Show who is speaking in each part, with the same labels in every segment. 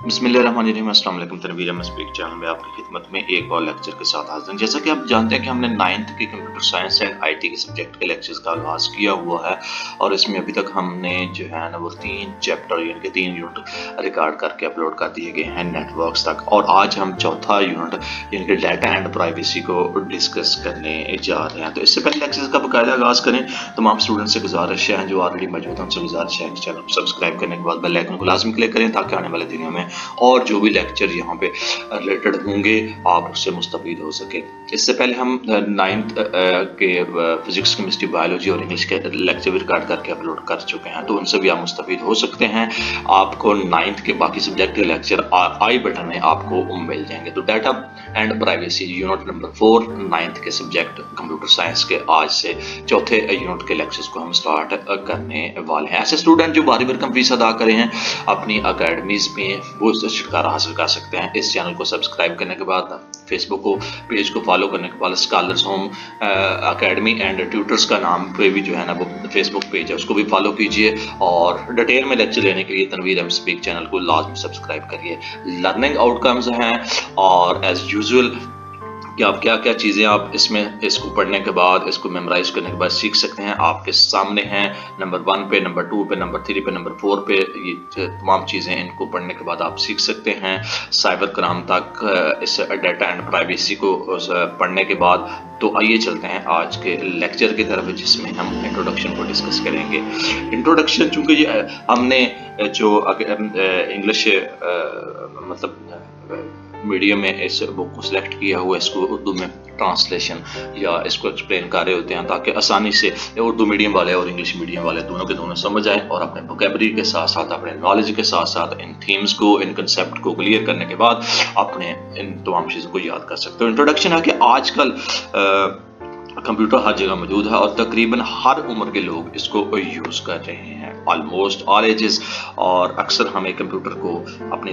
Speaker 1: बिस्मिल्लाहिर्रहमानिर्रहीम, अस्सलाम वालेकुम। तनवीर अहमद स्पीक चैनल में आपकी खिदमत में एक और लेक्चर के साथ हाजिर हैं। जैसा कि आप जानते हैं कि हमने 9th के कंप्यूटर साइंस एंड आईटी के सब्जेक्ट के लेक्चर्स का आगाज़ किया हुआ है और इसमें अभी तक हमने जो है ना वो 3 चैप्टर यानी कि 3 यूनिट रिकॉर्ड करके अपलोड कर दिए गए हैं नेटवर्क्स तक, और आज हम चौथा यूनिट यानी कि डाटा एंड प्राइवेसी को डिस्कस करने जा रहे हैं। तो इससे पहले लेक्चर्स का बाकायदा आगाज़ करें, तमाम स्टूडेंट्स से गुजारिश है जो ऑलरेडी मौजूद हैं उनसे गुजारिश है कि चैनल को सब्सक्राइब करने के बाद बेल आइकन को लाजमी क्लिक करें ताकि आने वाले दिनों में और जो भी लेक्चर यहाँ पे रिलेटेड होंगे आप उससे मुस्तफीद हो सके। इससे पहले हम 9th के फिजिक्स, केमिस्ट्री, बायोलॉजी और इंग्लिश के लेक्चर भी रिकॉर्ड करके अपलोड कर चुके हैं, तो उनसे भी आप मुस्तफीद हो सकते हैं। आपको 9th के बाकी सब्जेक्ट के लेक्चर आई बटन में आपको मिल जाएंगे। तो data and privacy unit number 4 9th के सब्जेक्ट कंप्यूटर साइंस के आज से चौथे यूनिट के लेक्चर्स को हम स्टार्ट करने वाले हैं। ऐसे स्टूडेंट जो बारी भरकम फीस अदा करे हैं अपनी अकेडमीज में वो छुटकारा हासिल कर सकते हैं। इस चैनल को सब्सक्राइब करने के बाद फेसबुक को पेज को फॉलो करने के बाद scholars home academy and tutors का नाम पे भी जो है ना वो फेसबुक पेज है उसको भी फॉलो कीजिए, और डिटेल में लेक्चर लेने के लिए तनवीर अहमद स्पीक चैनल को लाजमी सब्सक्राइब करिए। लर्निंग आउटकम्स हैं और एज यूजुअल कि आप क्या क्या चीज़ें आप इसको पढ़ने के बाद, इसको मेमोराइज करने के बाद सीख सकते हैं आपके सामने हैं। नंबर 1 पे, नंबर 2 पे, नंबर 3 पे, नंबर 4 पे ये तमाम चीज़ें इनको पढ़ने के बाद आप सीख सकते हैं। साइबर क्राइम तक इस डाटा एंड प्राइवेसी को पढ़ने के बाद तो आइए चलते हैं आज के लेक्चर की तरफ जिसमें हम इंट्रोडक्शन को डिस्कस करेंगे। इंट्रोडक्शन चूँकि ये हमने जो इंग्लिश मतलब मीडियम में इस बुक को सिलेक्ट किया हुआ, इसको उर्दू में ट्रांसलेशन या इसको एक्सप्लेन कर रहे होते हैं ताकि आसानी से उर्दू मीडियम वाले और इंग्लिश मीडियम वाले दोनों के दोनों समझ आए और अपने वोकैबुलरी के साथ साथ अपने नॉलेज के साथ साथ इन थीम्स को, इन कंसेप्ट को क्लियर करने के बाद अपने इन तमाम चीज़ों को याद कर सकते हो। इंट्रोडक्शन है कि आजकल कंप्यूटर हर जगह मौजूद है और तकरीबन हर उम्र के लोग इसको यूज़ कर रहे हैं, ऑलमोस्ट ऑल एजेस, और अक्सर हमें कंप्यूटर को अपनी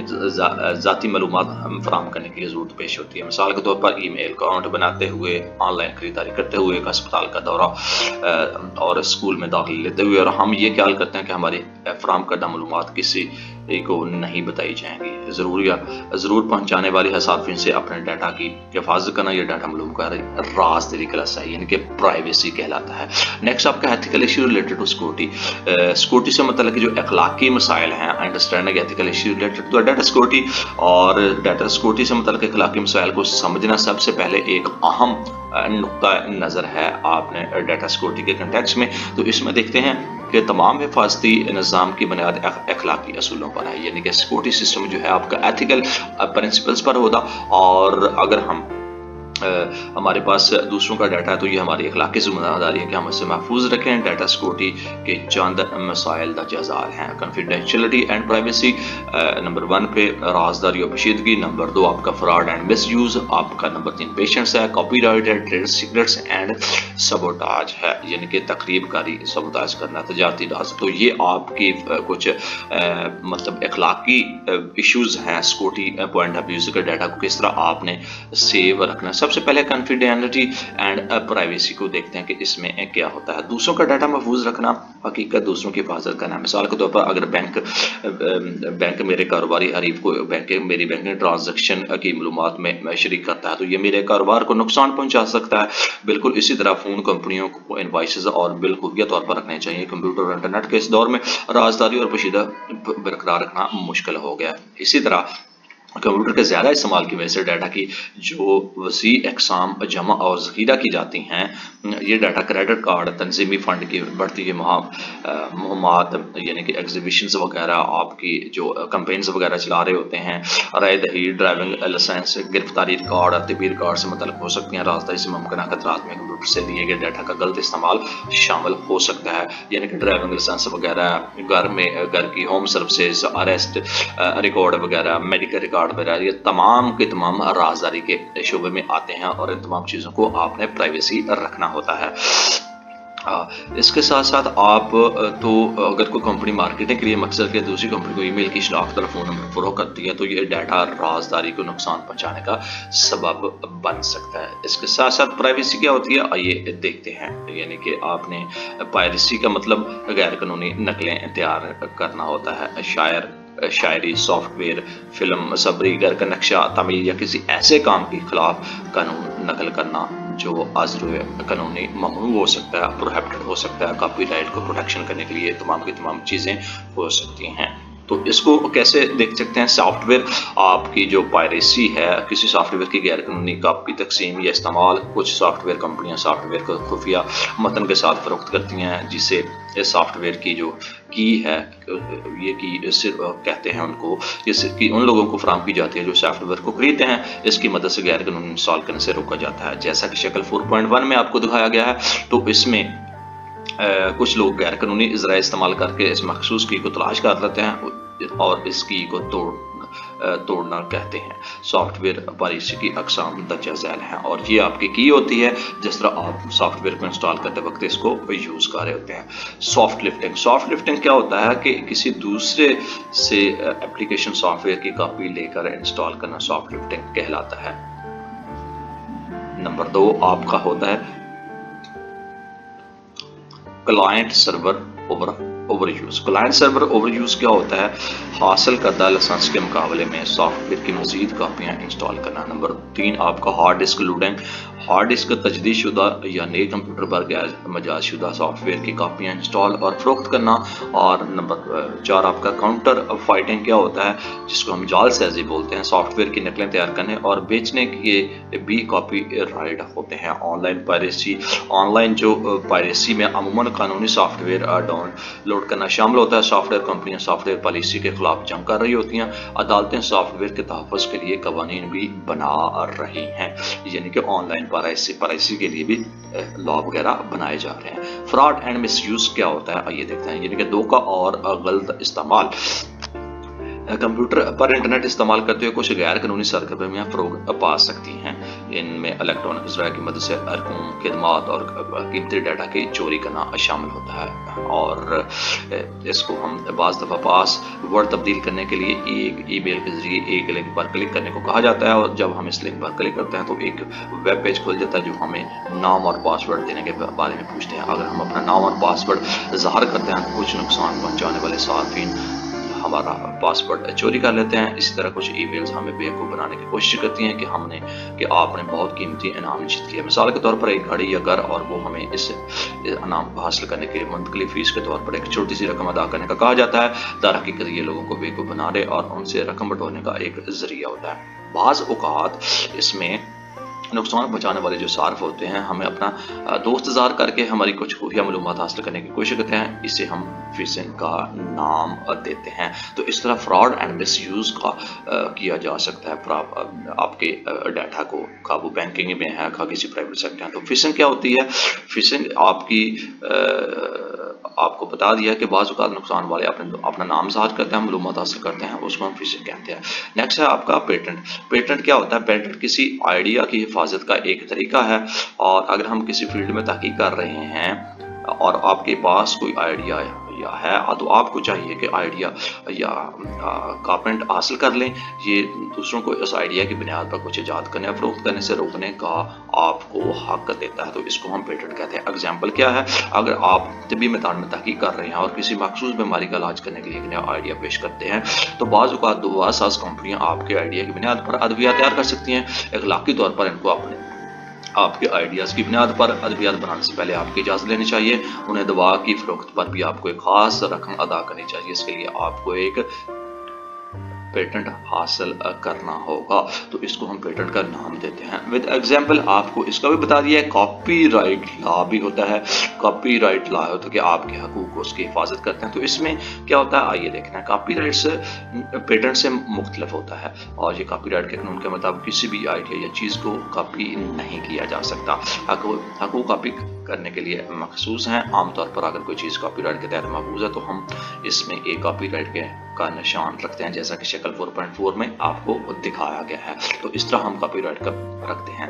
Speaker 1: ज़ाती मालूमात फराहम करने की ज़रूरत पेश होती है। मिसाल के तौर पर ईमेल अकाउंट बनाते हुए, ऑनलाइन खरीदारी करते हुए, एक अस्पताल का दौरा और स्कूल में दाखिल लेते हुए, और हम ये ख्याल करते हैं कि हमारी फराहम करदा मालूमात किसी को नहीं बताई जाएंगी। ज़रूर पहुँचाने वाली हसाफिन से अपने डाटा की हिफाजत करना, यह डाटा मालूम का राज तरीका है, यानी कि प्राइवेसी कहलाता है। नेक्स्ट आपका ethical issue related to security से मतलब कि जो अखलाकी मसाइल हैं, understanding ethical issue related to data security, और डाटा सिक्योरिटी से मतलब अखलाकी मसाइल को समझना सबसे पहले एक अहम नुक्ता नज़र है आपने डाटा सिक्योरिटी के कंटेक्स्ट में। तो इसमें देखते हैं कि तमाम हिफाजती निज़ाम की बुनियाद अखलाकी असूलों पर है, यानी कि सिक्योरिटी सिस्टम जो है आपका एथिकल प्रिंसिपल्स पर होगा, और अगर हम हमारे पास दूसरों का डाटा है तो ये हमारी अखलाकी जिम्मेदारी है कि हम इसे महफूज रखें। डाटा सिक्योरिटी के चंद मसाइल दजाजाल हैं। कॉन्फिडेंशियलिटी एंड प्राइवेसी नंबर 1 पे, राजदारी और पोशीदगी। नंबर 2 आपका फ्रॉड एंड मिसयूज। आपका नंबर 3 पेशेंट्स है। कॉपीराइट है, ट्रेड सीक्रेट्स एंड सबोटाज है, यानी कि तकरीबकारी सबोटाज करना, तजारती राज। तो ये आपकी कुछ मतलब अखलाकी इश्यूज हैं सिक्योरिटी पॉइंट ऑफ व्यू से, डाटा को किस तरह आपने सेव रखना। सबसे पहले कॉन्फिडेंशियलिटी एंड प्राइवेसी को देखते हैं कि इसमें क्या होता है। दूसरों का डाटा महफूज रखना, हकीकत दूसरों की हिफाजत करना। मिसाल के तौर पर अगर बैंक मेरे कारोबारी हरीफ को मेरी बैंकिंग ट्रांजैक्शन की मालूमात में शरीक करता है तो ये मेरे कारोबार को नुकसान पहुंचा सकता है। बिल्कुल इसी तरह फ़ोन कंपनियों को इनवॉइसेस और बिल खुफिया तौर पर रखने चाहिए। कंप्यूटर और इंटरनेट के इस दौर में राजदारी और पोशीदा बरकरार रखना मुश्किल हो गया। इसी तरह कंप्यूटर के ज़्यादा इस्तेमाल की वजह से डाटा की जो वसी अक़साम जमा और ज़ख़ीरा की जाती हैं, ये डाटा क्रेडिट कार्ड, तंजीमी फ़ंड की बढ़ती हुई मुहिमात, यानी कि एग्जीबिशंस वगैरह, आपकी जो कैंपेन्स वगैरह चला रहे होते हैं, राय दही, ड्राइविंग लाइसेंस, गिरफ्तारी रिकॉर्ड, तिबी रिकॉर्ड से मतलब हो सकती हैं। राजदारी से मुमकिन खतरात में कंप्यूटर से लिए गए डाटा का गलत इस्तेमाल शामिल हो सकता है, यानी कि ड्राइविंग लाइसेंस वगैरह, घर की होम सर्विसेज, अरेस्ट रिकॉर्ड वगैरह, मेडिकल रिकॉर्ड वगैरह, ये तमाम के तमाम राजदारी के शोबे में आते हैं और इन तमाम चीज़ों को आपने प्राइवेसी रखना होता है। इसके साथ साथ आप तो अगर कोई कंपनी मार्केटिंग के लिए मकसद के दूसरी कंपनी को ईमेल की शनाख्त और फ़ोन नंबर फरोख्त करती है तो ये डाटा राजदारी को नुकसान पहुंचाने का सबब बन सकता है। इसके साथ साथ प्राइवेसी क्या होती है आइए देखते हैं। यानी कि आपने पायरेसी का मतलब गैर कानूनी नकलें तैयार करना होता है। शायरी, सॉफ्टवेयर, फिल्म, सबरी, घर का नक्शा, तमीर या किसी ऐसे काम के खिलाफ कानून नकल करना जो आजरू कानूनी ममनू हो सकता है, प्रोहिबिटेड हो सकता है। कॉपीराइट को प्रोटेक्शन करने के लिए तमाम की तमाम चीज़ें हो सकती हैं। तो इसको कैसे देख सकते हैं? सॉफ्टवेयर आपकी जो पायरेसी है, किसी सॉफ्टवेयर की गैर कानूनी कॉपी, तकसीम या इस्तेमाल। कुछ सॉफ्टवेयर कंपनियां सॉफ्टवेयर को खुफिया मतन के साथ फरोख्त करती हैं, जिसे इस सॉफ्टवेयर की जो की है, ये की सिर्फ कहते हैं उनको, की उन लोगों को फराहम की जाती है जो सॉफ्टवेयर को खरीदते हैं। इसकी मदद से गैर कानूनी इंस्टॉल करने से रोका जाता है। जैसा कि शक्ल 4.1 में आपको दिखाया गया है, तो इसमें कुछ लोग गैर कानूनी इजरा इस्तेमाल करके इस मखसूस की को तलाश कर लेते हैं और इस की को तोड़ना कहते हैं। सॉफ्टवेयर पायरेसी की अकसाम दर्जा झैल हैं और ये आपकी की होती है जिस तरह आप सॉफ्टवेयर को इंस्टॉल करते वक्त इसको यूज़ कर रहे होते हैं। सॉफ्ट लिफ्टिंग क्या होता है कि किसी दूसरे से एप्लीकेशन सॉफ्टवेयर की कॉपी लेकर इंस्टॉल करना सॉफ्ट लिफ्टिंग कहलाता है। नंबर 2 आपका होता है client server over use. Client server over use क्या होता है? हासिल करदा लाइसेंस के मुकाबले में सॉफ्टवेयर की मजीद कापियाँ इंस्टॉल करना। नंबर 3 आपका hard disk loading. Hard disk तजदीद शुदा या नए कंप्यूटर पर गैर मजाज शुदा सॉफ्टवेयर की कापियाँ इंस्टॉल और फरोख्त करना। और नंबर 4 आपका काउंटर फाइटिंग क्या होता है, जिसको हम जालसाजी बोलते हैं। सॉफ्टवेयर की नकलें तैयार करने और बेचने के भी कॉपी राइट होते हैं। ऑनलाइन जो पायरेसी में अमूमन कानूनी सॉफ्टवेयर डाउनलोड करना शामिल होता है। सॉफ्टवेयर कंपनियां सॉफ्टवेयर पॉलिसी के खिलाफ जंग कर रही होती हैं। अदालतें सॉफ्टवेयर के तहफ़्फ़ुज़ के लिए कवानीन भी बना रही हैं, यानी कि ऑनलाइन पायरेसी के लिए भी लॉ वगैरह बनाए जा रहे हैं। फ्रॉड एंड मिसयूज़ क्या होता है आइए देखते हैं। यानी कि धोखा और गलत इस्तेमाल। कंप्यूटर पर इंटरनेट इस्तेमाल करते हुए कुछ गैर कानूनी सरगर्मियाँ फ़रोग़ पा सकती हैं। इनमें इलेक्ट्रॉनिक ज़राए की मदद से रकूम, खिदमात और कीमती डाटा की चोरी करना शामिल होता है। और इसको हम बाज़ दफ़ा पासवर्ड तब्दील करने के लिए एक ईमेल के ज़रिए एक लिंक पर क्लिक करने को कहा जाता है और जब हम इस लिंक पर क्लिक करते हैं तो एक वेब पेज खुल जाता है जो हमें नाम और पासवर्ड देने के बारे में पूछते हैं। अगर हम अपना नाम और पासवर्ड ज़ाहिर करते हैं तो कुछ नुकसान पहुँचाने वाले सार्फिन हमारा पासवर्ड चोरी कर लेते हैं। इसी तरह कुछ ईमेल्स हमें बेवकूफ़ बनाने की कोशिश करती हैं कि आपने बहुत कीमती इनाम जीत किया। मिसाल के तौर पर एक गाड़ी या घर, और वो हमें इस इनाम को हासिल करने के लिए मंथली फीस के तौर पर एक छोटी सी रकम अदा करने का कहा जाता है। दरहकीकत ये लोगों को बेवकूफ़ बनाने और उनसे रकम बटोरने का एक जरिया होता है। बाज़ औक़ात इसमें नुकसान पहुँचाने वाले जो सार्फ होते हैं हमें अपना दोस्त ज़ाहिर करके हमारी कुछ खुफिया मालूमात हासिल करने की कोशिश करते हैं। इसे हम फिशिंग का नाम देते हैं। तो इस तरह फ्रॉड एंड मिसयूज़ का किया जा सकता है आपके डाटा को, खा वो बैंकिंग में है, खा किसी प्राइवेट सेक्टर है। तो फिशिंग क्या होती है? फिशिंग आपको बता दिया कि बाज़ औक़ात नुकसान वाले अपना नाम ज़ाहिर करते हैं, मालूमात हासिल करते हैं, उसको हम फिशिंग कहते हैं। नेक्स्ट है आपका पेटेंट क्या होता है? पेटेंट किसी आइडिया की हिफाजत का एक तरीका है। और अगर हम किसी फील्ड में तहकीक कर रहे हैं और आपके पास कोई आइडिया है तो आपको चाहिए कि आइडिया या पेटेंट हासिल कर लें। ये दूसरों को इस आइडिया की बुनियाद पर कुछ ईजाद करने या फरोख्त करने से रोकने का आपको हक देता है। तो इसको हम पेटेंट कहते हैं। एग्जाम्पल क्या है? अगर आप तिब्बी मेथड में तहकीक कर रहे हैं और किसी मखसूस बीमारी का इलाज करने के लिए एक नया आइडिया पेश करते हैं तो बाज़ औक़ात दुआसाज़ कंपनियाँ आपके आइडिया की बुनियाद पर अद्वियात तैयार कर सकती हैं। इखलाकी तौर पर इनको आपके आइडियाज़ की बुनियाद पर अद्वियात बनाने से पहले आपकी इजाज़त लेनी चाहिए। उन्हें दवा की फ़रोख्त पर भी आपको एक ख़ास रकम अदा करनी चाहिए। इसके लिए आपको एक पेटेंट हासिल करना होगा। तो इसको हम पेटेंट का नाम देते हैं। विद एग्जाम्पल आपको इसका भी बता दिया है। कॉपीराइट लॉ भी होता है। कॉपीराइट लॉ होता है कि आपके हकूक़ को उसकी हिफाजत करते हैं। तो इसमें क्या होता है आइए देखना है। कॉपीराइट से पेटेंट से मुख्तलिफ होता है और ये कॉपीराइट के कानून के मुताबिक किसी भी आइडिया या चीज़ को कॉपी नहीं किया जा सकता। हकूक़ कॉपी करने के लिए मखसूस हैं। आमतौर पर अगर कोई चीज़ कॉपीराइट के तहत महफूज है तो हम इसमें एक कॉपीराइट का निशान रखते हैं, जैसा कि शक्ल 4.4 में आपको दिखाया गया है। तो इस तरह हम कॉपीराइट का रखते हैं।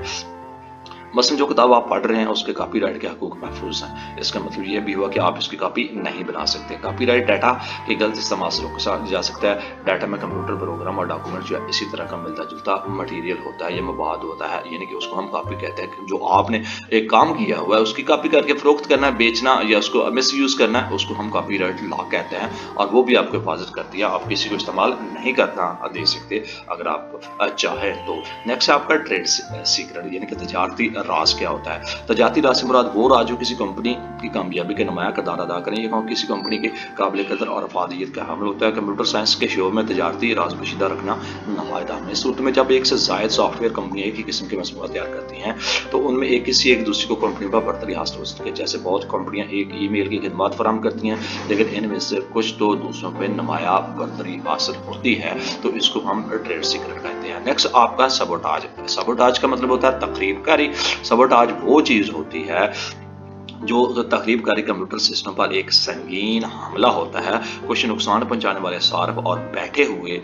Speaker 1: मसलन जो किताब आप पढ़ रहे हैं उसके कॉपीराइट के हकूक महफूज हैं। इसका मतलब ये भी हुआ कि आप इसकी कॉपी नहीं बना सकते। कॉपीराइट डाटा के गलत इस्तेमाल से रोका जा सकता है। डाटा में कंप्यूटर प्रोग्राम और डॉक्यूमेंट जो है इसी तरह का मिलता जुलता मटीरियल होता है या मवाद होता है, यानी कि उसको हम कॉपी कहते हैं। जो आपने एक काम किया हुआ है उसकी कॉपी करके फरोख्त करना है, बेचना या उसको मिस यूज करना है, उसको हम कॉपीराइट लॉ कहते हैं और वो भी आपको हिफाजत करती है। आप किसी को इस्तेमाल नहीं करना दे सकते अगर आप चाहे तो। नेक्स्ट है आपका ट्रेड सीक्रेट, यानी कि तजारती राज क्या होता है। तजारती राज से मुराद वो राज जो किसी कंपनी की कामयाबी के नुमाया किरदार अदा करें या किसी कंपनी के काबिल कदर और अफादियत का हामिल होता है। कंप्यूटर साइंस के शोबे में तजारती राज पोशीदा रखना नामायदा है। इस सूरत में जब एक से जायद सॉफ्टवेयर कंपनियां एक ही किस्म के मसनूआत तैयार करती हैं तो उनमें एक दूसरे को कंपनी पर बरतरी हासिल हो सकती है। जैसे बहुत कंपनियां एक ईमेल की खिदमत फराहम करती हैं, लेकिन इनमें से कुछ तो दूसरों पर नुमाया बरतरी हासिल होती है, तो इसको हम ट्रेड सीक्रेट कहते हैं। नेक्स्ट आपका सबोटाज। सबोटाज का मतलब होता है तखरीबकारी। सबोटाज वो चीज होती है जो तखरीबकारी कंप्यूटर सिस्टम पर एक संगीन हमला होता है। कुछ नुकसान पहुंचाने वाले सार्फ और बैठे हुए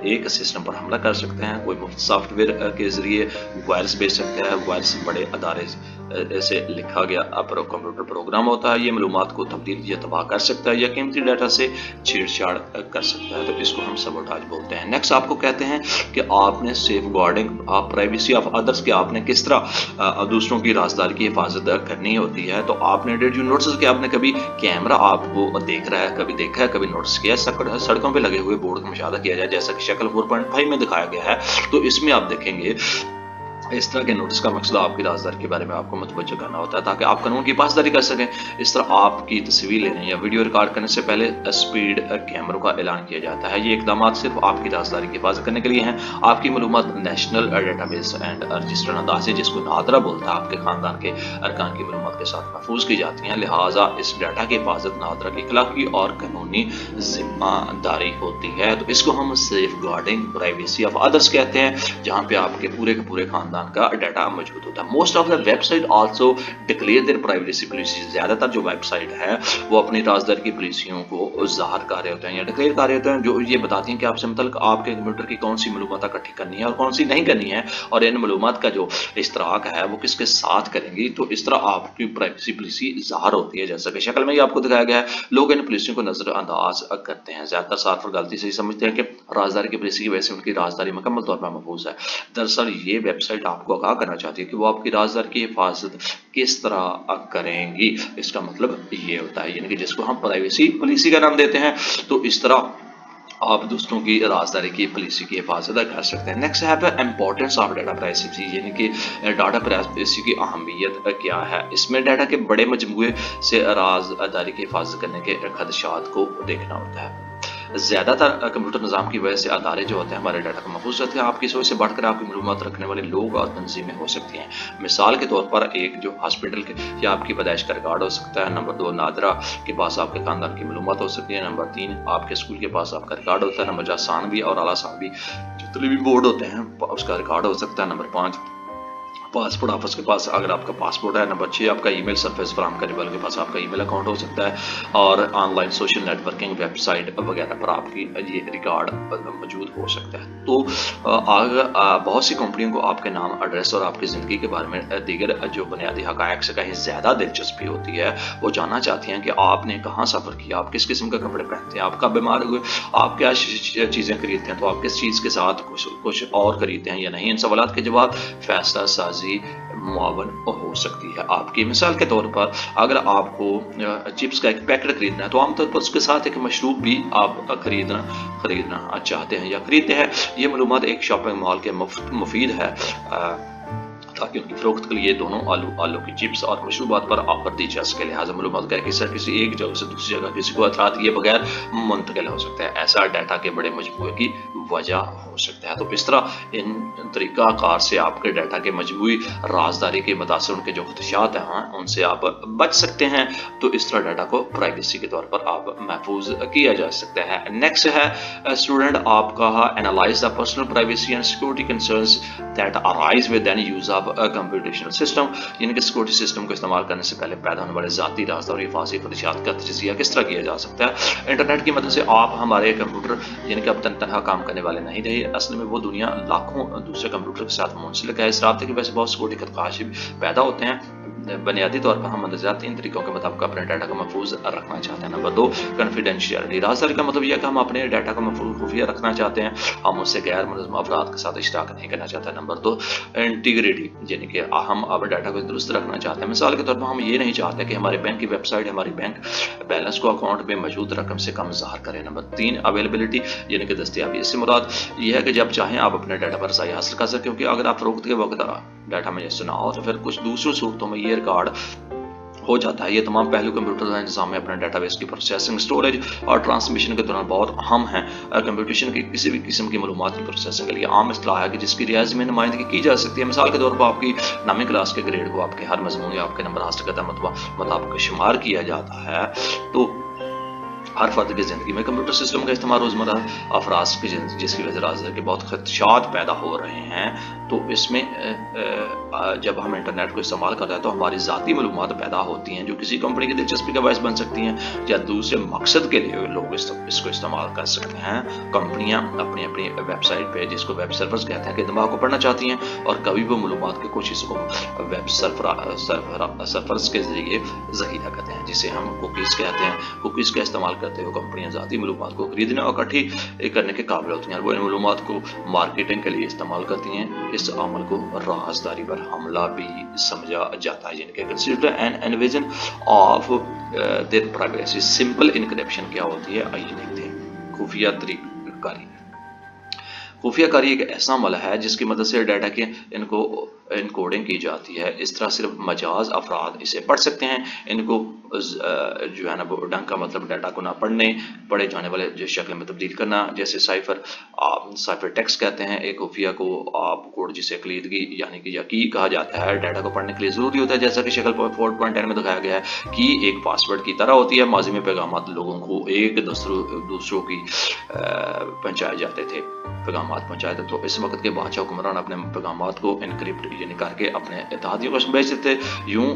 Speaker 1: एक सिस्टम पर हमला कर सकते हैं। कोई मुफ्त सॉफ्टवेयर के जरिए वायरस भेज सकते हैं। वायरस बड़े अदारे से लिखा गया कंप्यूटर प्रोग्राम होता है। ये मालूमात को तब्दील या तबाह कर सकता है या कीमती डाटा से छेड़छाड़ कर सकता है, तो इसको हम सबोटाज बोलते हैं। नेक्स्ट आपको कहते हैं कि आपने safeguarding privacy of others के आपने किस तरह दूसरों की राजदारी की हिफाजत करनी होती है। तो आपने डिड यू नोटिस कि आपने कभी कैमरा आपको देख रहा है, कभी देखा है, कभी नोटिस किया है सड़कों पे लगे हुए बोर्ड का मुशाहदा किया जाए जैसा कि शक्ल 4.5 में दिखाया गया है। तो इसमें आप देखेंगे इस तरह के नोटिस का मकसद आपकी राजदारी के बारे में आपको मुतवज्जो करना होता है ताकि आप कानून की पासदारी कर सकें। इस तरह आपकी तस्वीर लेने या वीडियो रिकॉर्ड करने से पहले स्पीड कैमरों का ऐलान किया जाता है। ये इकदाम सिर्फ आपकी राजदारी की हिफाजत करने के लिए हैं। आपकी मालूमात नेशनल डेटाबेस एंड रजिस्टर्ड अंदाज जिसको नादरा बोलता है आपके खानदान के अरकान की मालूमात के साथ महफूज की जाती हैं। लिहाजा इस डाटा की हिफाजत नादरा की अखलाकी और कानूनी जिम्मेदारी होती है। तो इसको हम safeguarding privacy of others कहते हैं, जहाँ पे आपके पूरे के पूरे खानदान का डाटा मौजूद होता है। Most of the website also declare there privacy policy. ज्यादातर जो वेबसाइट है वो अपनी राजदारी की पॉलिसियों को जाहिर कर रहे होते हैं या डिक्लेयर कर रहे होते हैं, जो ये बताती हैं कि आपसे मतलब आपके कंप्यूटर की कौन सी मालूमात इकट्ठी करनी है और कौन सी नहीं करनी है, और इन मालूमात का जो इश्तराक है वो किसके साथ करेंगी। तो इस तरह आपकी प्राइवेसी पॉलिसी जाहिर होती है, जैसा कि शक्ल में ही आपको दिखाया गया है। लोग इन पॉलिसियों को नजरअंदाज करते हैं। ज्यादातर सार्फर गलती से ही समझते हैं कि राजदारी की पॉलिसी की वजह से उनकी राजदारी मुकम्मल तौर पर महफूज है। दरअसल ये वेबसाइट आपको आगाह करना चाहती है कि वो आपकी राजदारी की हिफाजत किस तरह करेंगी। इसका मतलब ये होता है, यानी कि जिसको हम प्राइवेसी पॉलिसी का नाम देते हैं। तो इस तरह आप दूसरों की राजदारी की पॉलिसी की हिफाजत कर सकते हैं। नेक्स्ट है इंपॉर्टेंस ऑफ डाटा प्राइवेसी, यानी कि डाटा प्राइवेसी की अहमियत क्या है। इसमें डाटा के बड़े मजमूए से राजदारी की हिफाजत करने के खदशात को देखना होता है। ज्यादातर कंप्यूटर निज़ाम की वजह से अदारे जो होते हैं हमारे डाटा को महफूज रखते हैं। आपकी सोच से बढ़कर आपकी मालूमात रखने वाले लोग और तंजीमें हो सकती हैं। मिसाल के तौर पर एक जो हॉस्पिटल के या आपकी पैदाइश का रिकॉर्ड हो सकता है। नंबर 2 नादरा के पास आपके खानदान की मालूमात हो सकती है। नंबर 3 आपके स्कूल के पास आपका रिकॉर्ड होता है। नंबर 4 सानवी और आला सानवी जितने भी बोर्ड होते हैं उसका रिकॉर्ड हो सकता है। नंबर 5 पासपोर्ट ऑफिस के पास अगर आपका पासपोर्ट है। नंबर 6 आपका ईमेल सर्विस फराहम करने वाले के पास आपका ईमेल अकाउंट हो सकता है। और ऑनलाइन सोशल नेटवर्किंग वेबसाइट वगैरह पर आपकी ये रिकॉर्ड मौजूद हो सकता है। तो बहुत सी कंपनियों को आपके नाम, एड्रेस और आपकी ज़िंदगी के बारे में दीगर जो बुनियादी हक़ाइक़ से कहीं ज़्यादा दिलचस्पी होती है। वो जानना चाहती हैं कि आपने कहाँ सफ़र किया, आप किस किस्म के कपड़े पहनते हैं, आप कब बीमार हुए, आप क्या चीज़ें खरीदते हैं, तो आप किस चीज़ के साथ कुछ और खरीदते हैं या नहीं। इन सवालात के जवाब फैसला साजी मुआवन हो सकती है आपकी। मिसाल के तौर पर अगर आपको चिप्स का एक पैकेट खरीदना है तो आमतौर पर उसके साथ एक मशरूब भी आप खरीदना चाहते हैं या खरीदते हैं। ये मालूमात एक शॉपिंग मॉल के मुफीद है ताकि उनकी फरोख्त के लिए दोनों आलू की चिप्स और मशरूबात पर ऑफर दी जा सके। लिहाजा मालूमात का किसी एक जगह से दूसरी जगह किसी को अतरात किए बगैर मुंतकिल हो सकता है। ऐसा डाटा के बड़े मजमूए की वजह हो सकता है। तो इस तरह इन तरीक़ाकार से आपके डाटा के मजमूई राजदारी के मुतासिर उनके जो खदशात हैं उनसे आप बच सकते हैं। तो इस तरह डाटा को प्राइवेसी के तौर पर आप महफूज किया जा सकता है। नेक्स्ट है स्टूडेंट आपका analyse the personal privacy and security concerns that arise with any use of of computational system, यानी कि सिक्योरिटी सिस्टम को इस्तेमाल करने से पहले पैदा होने वाले ज़ाती राज और हिफाजी खदशात का तजिया किस तरह किया जा सकता है। इंटरनेट की मदद से आप हमारे कंप्यूटर यानी कि अब तनहा काम करने वाले नहीं रहे, असल में वो दुनिया लाखों दूसरे कंप्यूटर के साथ मुंसलिक है। इस रास्ते की वजह से बहुत सिक्योरिटी खदशात पैदा होते हैं। बुनियादी तौर पर हम मंदरजात इन तरीकों के मुताबिक अपने डाटा को महफूज रखना चाहते हैं। Number 2, confidentiality. राजदारी का मतलब यह है कि हम अपने डाटा को महफूज खुफिया रखना चाहते हैं, हम उससे गैर मुलज़्ज़म अफराद के साथ इश्तराक नहीं करना चाहते। नंबर 2, इंटीग्रिटी, यानी कि हम अपने डाटा को दुरुस्त रखना चाहते हैं। मिसाल के तौर पर हम ये नहीं चाहते कि हमारे बैंक की वेबसाइट हमारी बैंक बैलेंस को अकाउंट में मौजूद रकम से कम ज़ाहिर करें। नंबर 3, अवेलेबिलिटी, यानी कि दस्तयाबी। इससे मुराद यह है कि जब चाहें आप अपने डाटा पर रसाई हासिल कर सकें, क्योंकि अगर आप फरोख्त के वक्त डाटा मुयस्सर ना हो तो फिर कुछ दूसरी सूरतों में ये रिकॉर्ड हो जाता है। ये तमाम पहलू कंप्यूटर निज़ाम में अपने डाटाबेस की प्रोसेसिंग, स्टोरेज और ट्रांसमिशन के दौरान बहुत अहम हैं। कंप्यूटेशन की किसी भी किस्म की मालूमात की प्रोसेसिंग के लिए आम इस्तिलाह है कि जिसकी रियाजी में नुमाइंदगी की जा सकती है। मिसाल के तौर पर आपकी नामी क्लास के ग्रेड को आपके हर मजमून या आपके नंबर हासिल करता मुताबिक शुमार किया जाता है। तो हर फर्द की ज़िंदगी में कंप्यूटर सिस्टम का इस्तेमाल रोज़मर्रा अफराज की ज़िंदगी, जिसकी वजह से राजदारी के बहुत खदशात पैदा हो रहे हैं। तो इसमें जब हम इंटरनेट को इस्तेमाल कर रहे हैं तो हमारी ज़ाती मालूमात पैदा होती हैं जो किसी कंपनी की दिलचस्पी का बायस बन सकती हैं या दूसरे मकसद के लिए लोग इसको इस्तेमाल कर सकते हैं। कंपनियां अपनी अपनी वेबसाइट पे, जिसको वेब सर्वर्स कहते हैं, के दिमाग को पढ़ना चाहती हैं और कभी वो मालूमात के कुछ हिस्सों को वेब सर्वर्स के जरिए ज़ख़ीरा करते हैं, जिसे हम कुकीज़ कहते हैं। कुकीज़ का इस्तेमाल करते हुए कंपनियां ज़ाती मालूमात को खरीदने और इकट्ठी करने के काबिल होती हैं। वो इन मालूमात को मार्केटिंग के लिए इस्तेमाल करती हैं। इस अमल को राजदारी पर हमला भी समझा जाता है, यानी कि consider N invasion of their privacy. Simple encryption क्या होती है, आइए देखते हैं। खुफिया तरीक़ाकारी। खुफिया कारी एक ऐसा अमल है जिसकी मदद से डाटा की इनकोडिंग की जाती है। इस तरह सिर्फ मजाज अफराद इसे पढ़ सकते हैं। इनको जो है ना डंग का मतलब डाटा को ना पढ़े जाने वाले जो शक्ल में तब्दील करना, जैसे साइफर टेक्स्ट कहते हैं। एक खुफिया को आप कोड जिसे कलीदगी यानी कि की कहा जाता है, डाटा को पढ़ने के लिए ज़रूरी होता है। जैसा कि शक्ल 4.10 में दिखाया गया है कि एक पासवर्ड की तरह होती है। माजी में पैगामात लोगों को एक दूसरों की पहुँचाए जाते थे, पैगामात पहुँचाए थे। तो इस वक्त के बादशाह हुक्मरान अपने पैगामात को इनक्रिप्ट यानी करके अपने इत्तेहादियों को भेज देते। यूं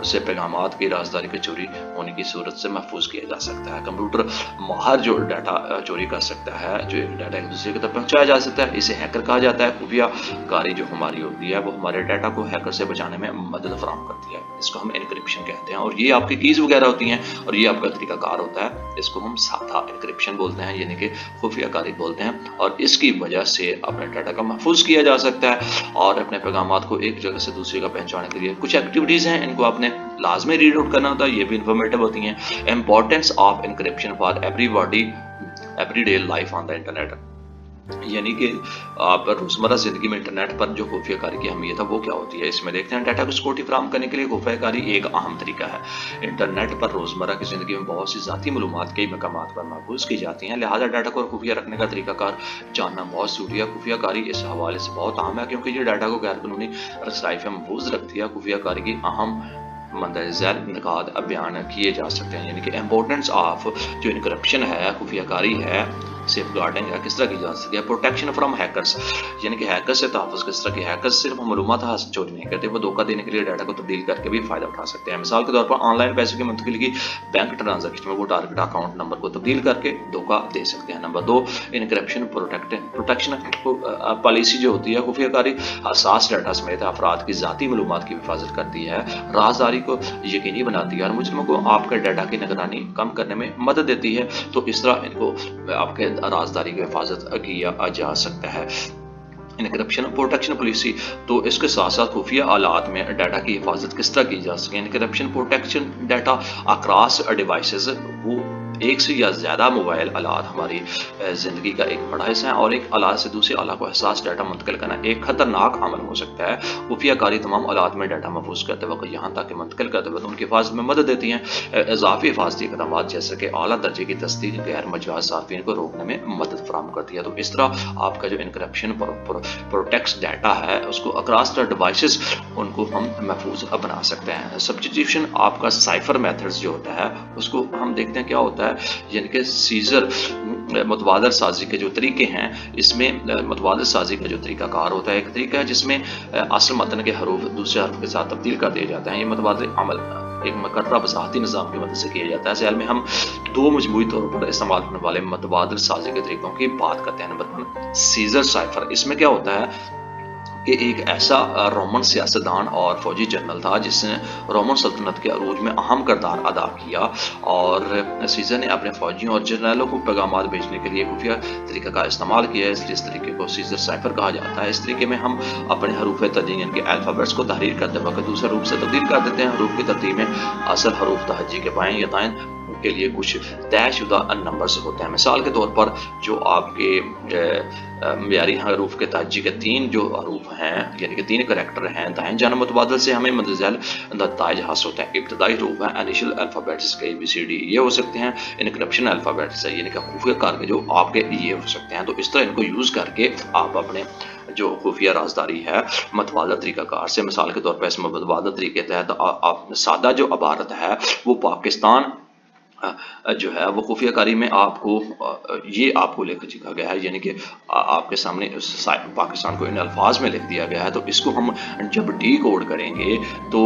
Speaker 1: उससे पैगामात की राजदारी के चोरी होने की सूरत से महफूज किया जा सकता है। कंप्यूटर माहर जो डाटा चोरी कर सकता है, जो एक डाटा एक दूसरे की तरफ पहुँचाया जा सकता है, इसे हैकर कहा जाता है। खुफिया कारी जो हमारी होती है वो हमारे डाटा को हैकर से बचाने में मदद फराहम करती है। इसको हम इनक्रिप्शन कहते हैं और ये आपकी कीज़ वगैरह होती हैं और ये आपका तरीकाकार होता है। इसको हम सादा इनक्रिप्शन बोलते हैं, यानी कि खुफिया कारी बोलते हैं। और इसकी वजह से अपने डाटा का महफूज किया जा सकता है और अपने पैगामात को एक जगह से दूसरी जगह पहुंचाने के लिए कुछ एक्टिविटीज़ हैं, इनको आपने लाजमी रीड आउट करना होता है। ये भी इंफॉर्मेटिव होती हैं। Importance of encryption for everyday life on the internet, यानी कि आप रोज़मर्रा ज़िंदगी में इंटरनेट पर जो खुफिया कारी की अहमियत है वो क्या होती है, इसमें देखते हैं। डाटा को सिक्योरिटी फराहम करने के लिए खुफिया कारी एक अहम तरीका है। इंटरनेट पर रोज़मर्रा की ज़िंदगी में बहुत सी ज़ाती मालूमात कई मकामात पर महफूज की जाती हैं, लिहाजा डाटा को खुफिया रखने का तरीकाकार जानना बहुत ज़रूरी है। खुफिया कारी इस हवाले से बहुत अहम है क्योंकि ये डाटा को गैर कानूनी रसाई में महफूज रखती है। खुफिया कारी की अहम मंदरज़ैल निकात बयान किए जा सकते हैं, यानी कि इम्पोर्टेंस ऑफ जो इनक्रप्शन है, खुफिया कारी है, सेफ गार्डिंग है, किस तरह की जा सकती है। प्रोटेक्शन फ्रॉम हैकर्स, यानी कि हैकर से तहफ़्फ़ुज़ किस तरह की। हैकर्स सिर्फ मालूमात हासिल चोरी नहीं करते, वो धोखा देने के लिए डाटा को तब्दील करके भी फ़ायदा उठा सकते हैं। मिसाल के तौर पर ऑनलाइन पैसे की मुंतकिली की बैंक ट्रांजैक्शन में वो टारगेट अकाउंट नंबर को तब्दील करके धोखा दे सकते हैं। नंबर 2, इनक्रप्शन प्रोटेक्शन पॉलिसी जो होती है। खुफिया कारी हसास डाटा समेत अफराद की ज़ाती मालूमात की हिफाजत करती है, राजदारी को यकीनी बनाती है और मुजरिमों को आपके डाटा की निगरानी कम करने में मदद देती है। तो इस तरह इनको आपके राजदारी की हिफाजत किया जा सकता है। इनक्रप्शन प्रोटेक्शन पॉलिसी, तो इसके साथ साथ खुफिया आलात में डाटा की हिफाजत किस तरह की जा सके। Encryption protection data across devices, वो एक से या ज़्यादा मोबाइल आलात हमारी ज़िंदगी का एक बड़ा हिस्सा है और एक आलात से दूसरे आला को एहसास डाटा मुंतकिल करना एक ख़तरनाक अमल हो सकता है। खुफिया कारी तमाम आलात में डाटा महफूज करते वक्त यहाँ तक कि मुंतकिल करते वक्त उनकी हिफाजत में मदद देती हैं। इजाफी हिफाजती इक़दाम जैसे कि आला दर्जे की तस्दीक गैर मजाज सार्फिन को रोकने में मदद फराहम करती है। तो इस तरह आपका जो इनक्रप्शन प्रोटेक्ट्स डाटा है उसको अक्रॉस द डिवाइसेस उनको हम महफूज बना सकते हैं। सब्स्टिट्यूशन आपका साइफर मेथड्स जो होता है उसको हम देखते हैं क्या होता होता है, यानी कि सीजर मुतबादल साजी के जो तरीके हैं, इसमें मुतबादल साजी का जो तरीकाकार होता है, एक तरीका है जिसमें असल मतन के हरूफ दूसरे हरफ के साथ तब्दील कर दिए जाते हैं। ये मुतबादल अमल एक मकर्रा वज़ाहती निज़ाम की मदद से किया जाता है। ज़ैल में हम दो मजमूई तौर पर इस्तेमाल होने वाले मुतबादल साजी के तरीकों की बात करते हैं। Number 1 scissor cipher. इसमें क्या होता है कि एक ऐसा रोमन सियासतदान और फौजी जनरल था जिसने रोमन सल्तनत के अरूज में अहम किरदार अदा किया, और सीजर ने अपने फौजियों और जनरलों को पैगाम भेजने के लिए खुफिया तरीका का इस्तेमाल किया है, इसलिए इस तरीके को सीजर साइफर कहा जाता है। इस तरीके में हम अपने हरूफ तहजीन के अल्फ़ाबेट्स को तहरीर करते वक्त दूसरे रूप से तब्दील कर देते हैं। हरूफ की तरतीब में असल हरूफ तहजी के बाएं या दाएं के लिए कुछ तयशुदा नंबर्स होते हैं। मिसाल के तौर पर जो आपके म्यारी हरूफ के तहजी के 3 जो हरूफ हैं, यानी कि 3 करैक्टर हैं, दाएं जानिब मुतबादल से हमें मुतज़ल नताइज हासिल होते हैं। इब्तदाई हरूफ हैं इनिशियल अल्फ़ाबेट्स के ABCD, ये हो सकते हैं। इनक्रिप्शन अल्फ़ाबेट्स है, यानी कि खुफिया कार के जो आपके ये हो सकते हैं। तो इस तरह इनको यूज़ करके आप अपने जो खुफिया राजदारी है मतवादा तरीक़ाकार से, मिसाल के तौर पर इसमें मतवादा तरीके तहत आप सादा जो इबारत है वो पाकिस्तान जो है वो खुफिया कारी में आपको ये आपको लिखा गया है, यानी कि आपके सामने पाकिस्तान को इन अल्फाज में लिख दिया गया है। तो इसको हम जब डी कोड करेंगे तो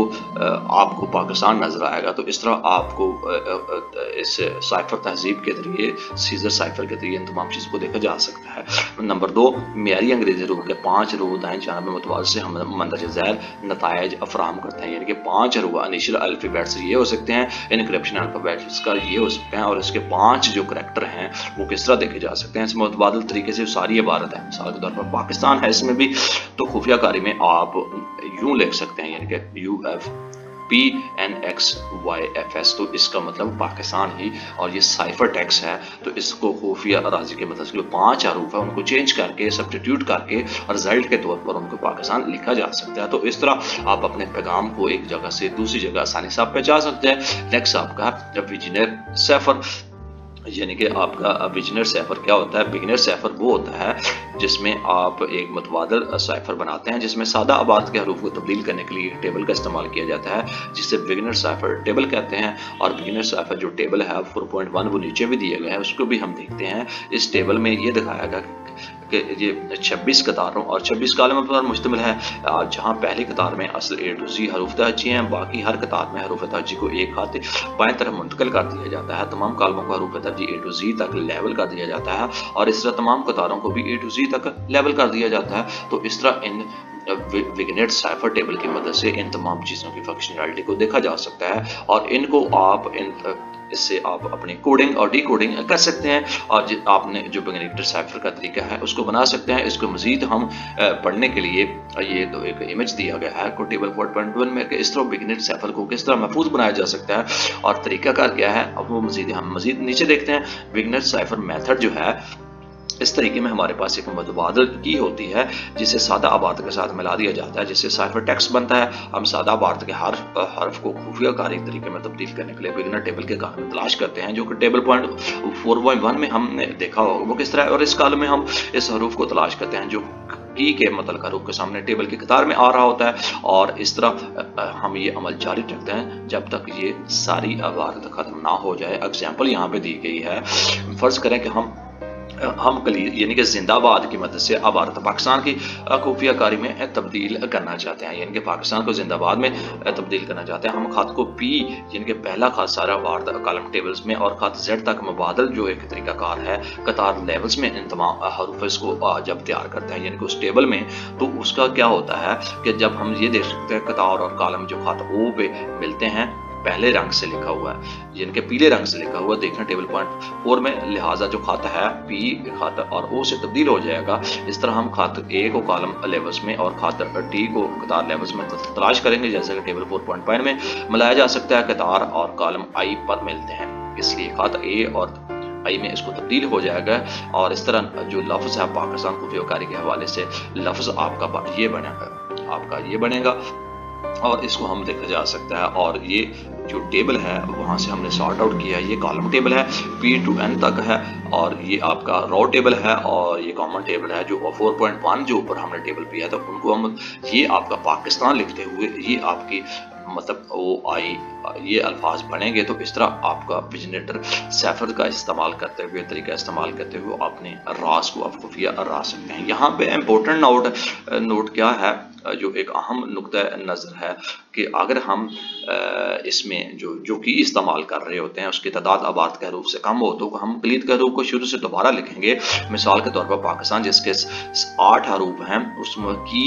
Speaker 1: आपको पाकिस्तान नजर आएगा। तो इस तरह आपको इस साइफर तहजीब के जरिए, सीजर साइफर के जरिए इन तमाम चीज़ों को देखा जा सकता है। नंबर 2 म्यारी अंग्रेजी रूह के 5 रूह दाएं जानिब मुतवाज़िल से हम मंदरज ज़ैल नताइज फराहम करते हैं, यानी कि 5 रूह इनिशियल अल्फ़ाबेट्स ये हो सकते हैं, इनक्रिप्शन अल्फ़ाबेट्स का ये हो सकते हैं, और इसके 5 जो करैक्टर हैं वो किस तरह देखे जा सकते हैं। इसमें मुतबादिल तरीके से सारी इबारत है। मिसाल के तौर पर पाकिस्तान है, इसमें भी तो खुफिया कारी में आप यूं लिख सकते हैं, यानी कि UFPNXYFS, तो इसका मतलब पाकिस्तान ही, और ये साइफर टेक्स्ट है। तो इसको खुफिया राजी के मतलब जो 5 हरूफ है उनको चेंज करके सब्स्टिट्यूट करके रिजल्ट के तौर पर उनको पाकिस्तान लिखा जा सकता है। तो इस तरह आप अपने पैगाम को एक जगह से दूसरी जगह आसानी से आप पहुंचा सकते हैं। नेक्स्ट आपका बिगिनर सैफर, यानी कि आपका बिगिनर सैफर क्या होता है? बिगिनर सैफर वो होता है जिसमें आप एक मुतबादल साइफर बनाते हैं जिसमें सादा आबाद के हरूफ को तब्दील करने के लिए टेबल का इस्तेमाल किया जाता है, जिसे बिगिनर साइफर टेबल कहते हैं। और बिगिनर साइफर जो टेबल है 4.1 वो नीचे भी दिया गया है, उसको भी हम देखते हैं। इस टेबल में ये दिखाया गया कि ये 26 कतारों और 26 कालमों पर मुश्तमिल है, जहाँ पहली कतार में असल A to Z हरूफ तहजी हैं, बाकी हर कतार में हरूफ तहजी को एक हाथ बाएं तरफ मुंतकिल कर दिया जाता है। तमाम कालमों को हरूफ तहजी A to Z तक लेवल कर दिया जाता है, और इस तरह तमाम कतारों को भी A to Z तक लेवल कर दिया जाता है। तो इस तरह इन विग्नेट साइफर टेबल की मदद से इन तमाम चीज़ों की फंक्शनैलिटी को देखा जा सकता है, और इनको आप इससे आप अपनी कोडिंग और डी कोडिंग कर सकते हैं, और आपने जो बिगिनर साइफर का तरीका है उसको बना सकते हैं। इसको मजीद हम पढ़ने के लिए ये तो एक इमेज दिया गया है को टेबल 4.1 में, इस तरह बिगिनर साइफर को किस तरह महफूज बनाया जा सकता है और तरीकाकार क्या है, अब वो हम मजीद नीचे देखते हैं। बिगिनर साइफर मेथड जो है, इस तरीके में हमारे पास एक मुतबादिल की होती है जिसे सादा इबारत के साथ मिला दिया जाता है, जिससे साइफर टेक्स्ट बनता है। हम सादा इबारत के हर हर्फ को खुफिया कारी तरीके में तब्दील करने के लिए बिगिनर टेबल के कालम में तलाश करते हैं, जो कि टेबल 4.1 में हमने देखा होगा वो किस तरह है। और इस कालम में हम इस हरूफ को तलाश करते हैं जो की के मतलब हरूफ के सामने टेबल की कतार में आ रहा होता है, और इस तरह हम ये अमल जारी रखते हैं जब तक ये सारी इबारत खत्म ना हो जाए। एग्जाम्पल यहाँ पे दी गई है, फर्ज करें कि हम यानी कि जिंदाबाद की मदद से इबारत पाकिस्तान की खुफिया कारी में तब्दील करना चाहते हैं, यानी कि पाकिस्तान को जिंदाबाद में तब्दील करना चाहते हैं। हम खात को P यानी कि पहला खात सारा इबारत कालम टेबल्स में और खात Z तक मुबादल जो एक तरीकाकार है कतार लेवल्स में इन तमाम हरूफ को जब तैयार करते हैं, यानी कि उस टेबल में, तो उसका क्या होता है कि जब हम ये देख सकते हैं कतार और कालम जो खात O पे मिलते हैं पहले रंग से लिखा हुआ है, यानी कि पीले रंग से लिखा हुआ देखना टेबल 4 में, लिहाजा जो खाता है P खाता और O से तब्दील हो जाएगा। इस तरह हम खात A को कालम लेवल्स में और खात D को कतार लेवल्स में तलाश करेंगे, जैसे कि टेबल 4.5 में मिलाया जा सकता है। कतार और कालम I पर मिलते हैं, इसलिए खात A और I में इसको तब्दील हो जाएगा, और इस तरह जो लफ्ज़ है पाकिस्तान खुफिया कारी के हवाले से लफ्ज़ आपका ये बनेगा और इसको हम देखा जा सकता है। और ये जो टेबल है वहाँ से हमने सॉर्ट आउट किया है, ये कॉलम टेबल है P to N तक है, और ये आपका रो टेबल है, और ये कॉमन टेबल है जो 4.1 जो ऊपर हमने टेबल किया था उनको हम, ये आपका पाकिस्तान लिखते हुए ये आपकी मतलब OI ये अल्फाज बनेंगे। तो इस तरह आपका बिजनेटर सैफर का इस्तेमाल करते हुए, तरीका इस्तेमाल करते हुए अपने राज को आप खुफिया रख सकते हैं। यहाँ पे इम्पोर्टेंट नोट क्या है, जो एक अहम नुक्ता नज़र है कि अगर हम इसमें जो की इस्तेमाल कर रहे होते हैं उसकी तादाद आबाद के हरूफ से कम हो तो हम कलीद के हरूफ को शुरू से दोबारा लिखेंगे। मिसाल के तौर पर पाकिस्तान जिसके 8 हरूफ हैं, उसमें की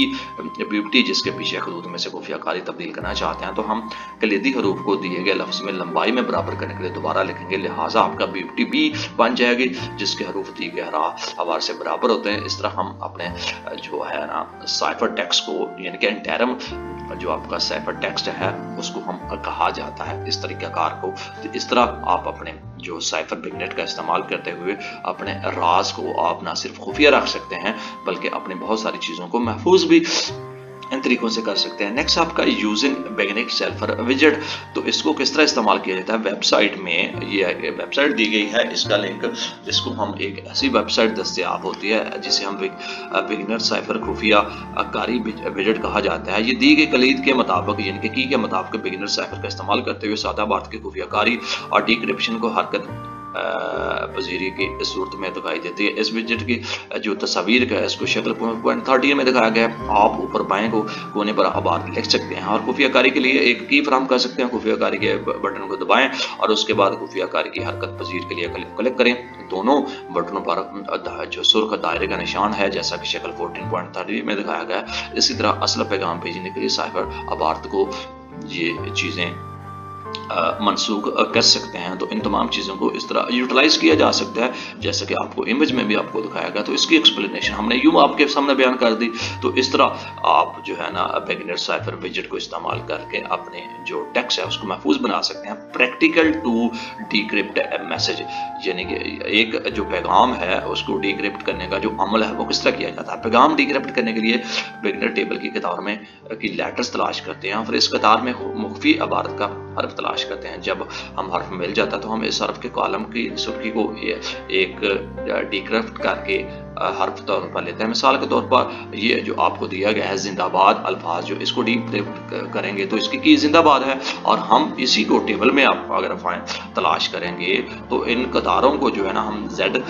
Speaker 1: 50 जिसके पीछे खतूत में से खुफिया कारी तब्दील करना चाहते हैं तो हम कलीदी हरूफ को दिए गए लफ्ज़ में लंबाई में बराबर करने के लिए दोबारा लिखेंगे। लिहाजा आपका 50 भी बन जाएगी जिसके हरूफ दिए गए आवार से बराबर होते हैं। इस तरह हम अपने जो है ना साइफर टेक्स्ट को, यानी कि इंटरम जो आपका साइफर टेक्स्ट है उसको हम कहा जाता है इस तरीक़ाकार को। तो इस तरह आप अपने जो साइफर बिगनेट का इस्तेमाल करते हुए अपने राज को आप ना सिर्फ खुफिया रख सकते हैं बल्कि अपनी बहुत सारी चीज़ों को महफूज भी इन तरीकों से कर सकते हैं। नेक्स्ट आपका यूजिंग बिगनेट सैफर विजेट। तो इसको किस तरह इस्तेमाल किया जाता है, वेबसाइट में ये वेबसाइट दी गई है, इसका लिंक, इसको हम एक ऐसी वेबसाइट दस्तयाब होती है जिसे हम बिगनर साइफर खुफिया कारी विजेट कहा जाता है। ये दी गई कलीद के मुताबिक, यानी कि की के मुताबिक बिगनर साइफर का इस्तेमाल करते हुए सादा बात की खुफिया कारी और डिक्रिप्शन को हरकत पजीरी की सूरत में दिखाई देती है। इस विजेट की जो तस्वीर का है इसको शक्ल 0.13 में दिखाया गया है। आप ऊपर बाएं को कोने पर आबाद लिख सकते हैं और खुफिया कारी के लिए एक की फराहम कर सकते हैं। खुफिया कारी के बटन को दबाएं और उसके बाद खुफिया कारी की हरकत पजीर के लिए क्लिक करें। दोनों बटनों पर जो सुर्ख दायरे का निशान है जैसा कि शक्ल 14.30 में दिखाया गया है। इसी तरह असल पैगाम भेजने के लिए साइफर आबाद को ये चीज़ें मनसूख कर सकते हैं। तो इन तमाम चीज़ों को इस तरह यूटिलाइज किया जा सकता है जैसे कि आपको इमेज में भी आपको दिखाया गया। तो इसकी एक्सप्लेनेशन हमने यूँ आपके सामने बयान कर दी। तो इस तरह आप जो है ना बिगनर साइफर विजेट को इस्तेमाल करके अपने जो टेक्स्ट है उसको महफूज बना सकते हैं। प्रैक्टिकल टू डिक्रिप्ट मैसेज, यानी कि एक जो पैगाम है उसको डिक्रिप्ट करने का जो अमल है वो किस तरह किया जाता है। पैगाम डिक्रिप्ट करने के लिए बिगनर टेबल की कतार में की लेटर्स तलाश करते हैं, फिर इस कतार में मुख्फी इबारत का हर्फ तलाश करते हैं। जब हम हर्फ मिल जाता है तो हम इस हर्फ के कॉलम की सुर्खी को एक डिक्रिप्ट करके हर्फ तौर पर लेते हैं। मिसाल के तौर पर ये जो आपको दिया गया है जिंदाबाद अल्फाज, जो इसको डिक्रिप्ट करेंगे तो इसकी की जिंदाबाद है और हम इसी को टेबल में आप अगर तलाश करेंगे तो इन कतारों को जो है ना हम जेड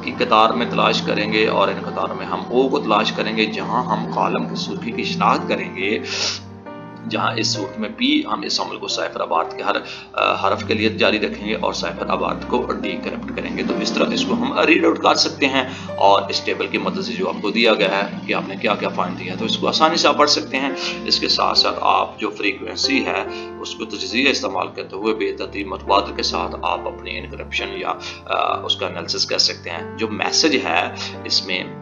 Speaker 1: की कतार में तलाश करेंगे और इन कतारों में हम ओ को तलाश करेंगे। जहां हम कॉलम की सुर्खी की शनाख्त करेंगे, जहां इस सूरत में पी हम इस अमल को साइफर आबाद के हर हरफ के लिए जारी रखेंगे और साइफर आबाद को डिक्रिप्ट करेंगे। तो इस तरह इसको हम रीड आउट कर सकते हैं और इस टेबल की मदद से जो आपको दिया गया है कि आपने क्या क्या फाइंड दिया है तो इसको आसानी से आप पढ़ सकते हैं। इसके साथ साथ आप जो फ्रीक्वेंसी है उसको तजज़िया इस्तेमाल करते हुए बेतरतीब मतबादल के साथ आप अपनी इनक्रिप्शन या उसका एनालिसिस कर सकते हैं। जो मैसेज है इसमें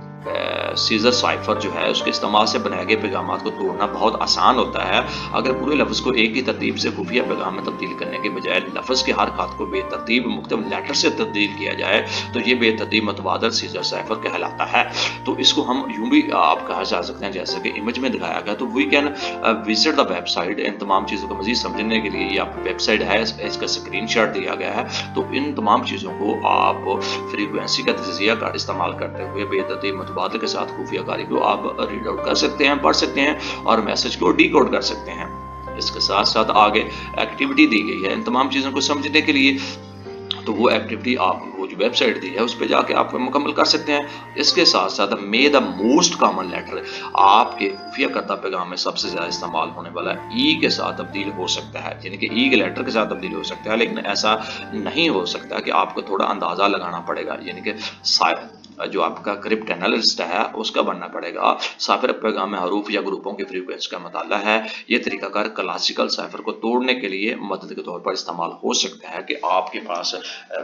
Speaker 1: सीजर साइफर जो है उसके इस्तेमाल से बनाए गए पैगाम को तोड़ना बहुत आसान होता है। अगर पूरे लफ्ज़ को एक ही तरतीब से खुफिया पैगाम में तब्दील करने के बजाय लफ्ज़ के हर खात को बेतरतीब मुख्तलिफ लेटर से तब्दील किया जाए तो ये बेतरतीब मतबादल सीजर साइफर कहलाता है। तो इसको हम यूँ भी आप कहा जा सकते हैं जैसे कि इमेज में दिखाया गया। तो we can visit the website. इन तमाम चीज़ों को मज़ीद समझने के लिए ये वेबसाइट है, इसका स्क्रीन शॉट दिया गया है। तो इन तमाम चीज़ों को आप फ्रीक्वेंसी का तजज़िया का इस्तेमाल करते हुए बेतरतीब बादल के साथ खुफिया कारी को आप रीड आउट कर सकते हैं, पढ़ सकते हैं और मैसेज को डिकोड कर सकते हैं। इसके साथ साथ आगे एक्टिविटी दी गई है इन तमाम चीज़ों को समझने के लिए। तो वो एक्टिविटी आप वो जो वेबसाइट दी है उस पर जाके आप मुकम्मल कर सकते हैं। इसके साथ साथ मे द मोस्ट कॉमन लेटर आपके खुफिया करता पैगाम में सबसे ज़्यादा इस्तेमाल होने वाला ई के साथ तब्दील हो सकता है, यानी कि ई के लेटर के साथ तब्दील हो सकता है। लेकिन ऐसा नहीं हो सकता कि आपको थोड़ा अंदाज़ा लगाना पड़ेगा, यानी कि जो आपका क्रिप्ट एनालिस्ट है उसका बनना पड़ेगा। साइफर पैगाम में हरूफ या ग्रुपों की फ्रीक्वेंसी का मुताला है। ये तरीकाकार क्लासिकल साइफर को तोड़ने के लिए मदद के तौर पर इस्तेमाल हो सकता है कि आपके पास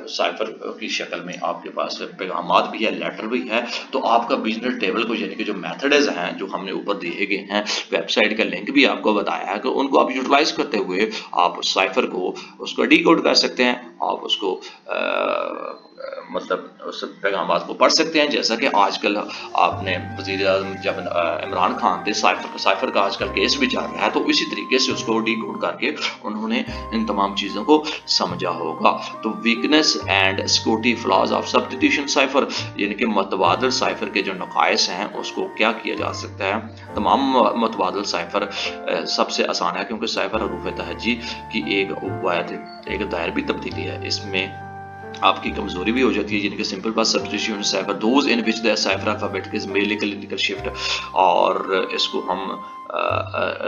Speaker 1: साइफर की शक्ल में आपके पास पैगामात भी है, लेटर भी है। तो आपका बिजनेस टेबल को, यानी कि जो मेथड्स हैं जो हमने ऊपर दिए गए हैं, वेबसाइट का लिंक भी आपको बताया है कि उनको आप यूटिलाइज करते हुए आप साइफर को उसको डिकोड कर सकते हैं। आप उसको مطلب اس پیغامات کو پڑھ سکتے ہیں. جیسا کہ آج کل آپ نے وزیر اعظم جب عمران خان تھے، سائفر کا آج کل کیس بھی چل رہا ہے، تو اسی طریقے سے اس کو ڈی کوڈ کر کے انہوں نے ان تمام چیزوں کو سمجھا ہوگا. تو weakness and security flaws of substitution cipher, یعنی کہ متبادل سائفر کے جو نقائص ہیں اس کو کیا کیا جا سکتا ہے. تمام متبادل سائفر سب سے آسان ہے، کیونکہ سائفر حروف تہجی کی ایک دائربی تبدیلی ہے. اس میں آپ کی کمزوری بھی ہو جاتی ہے، یعنی کہ simple pass substitution cipher does in which the cipher alphabet is میلیکل شفٹ، اور اس کو ہم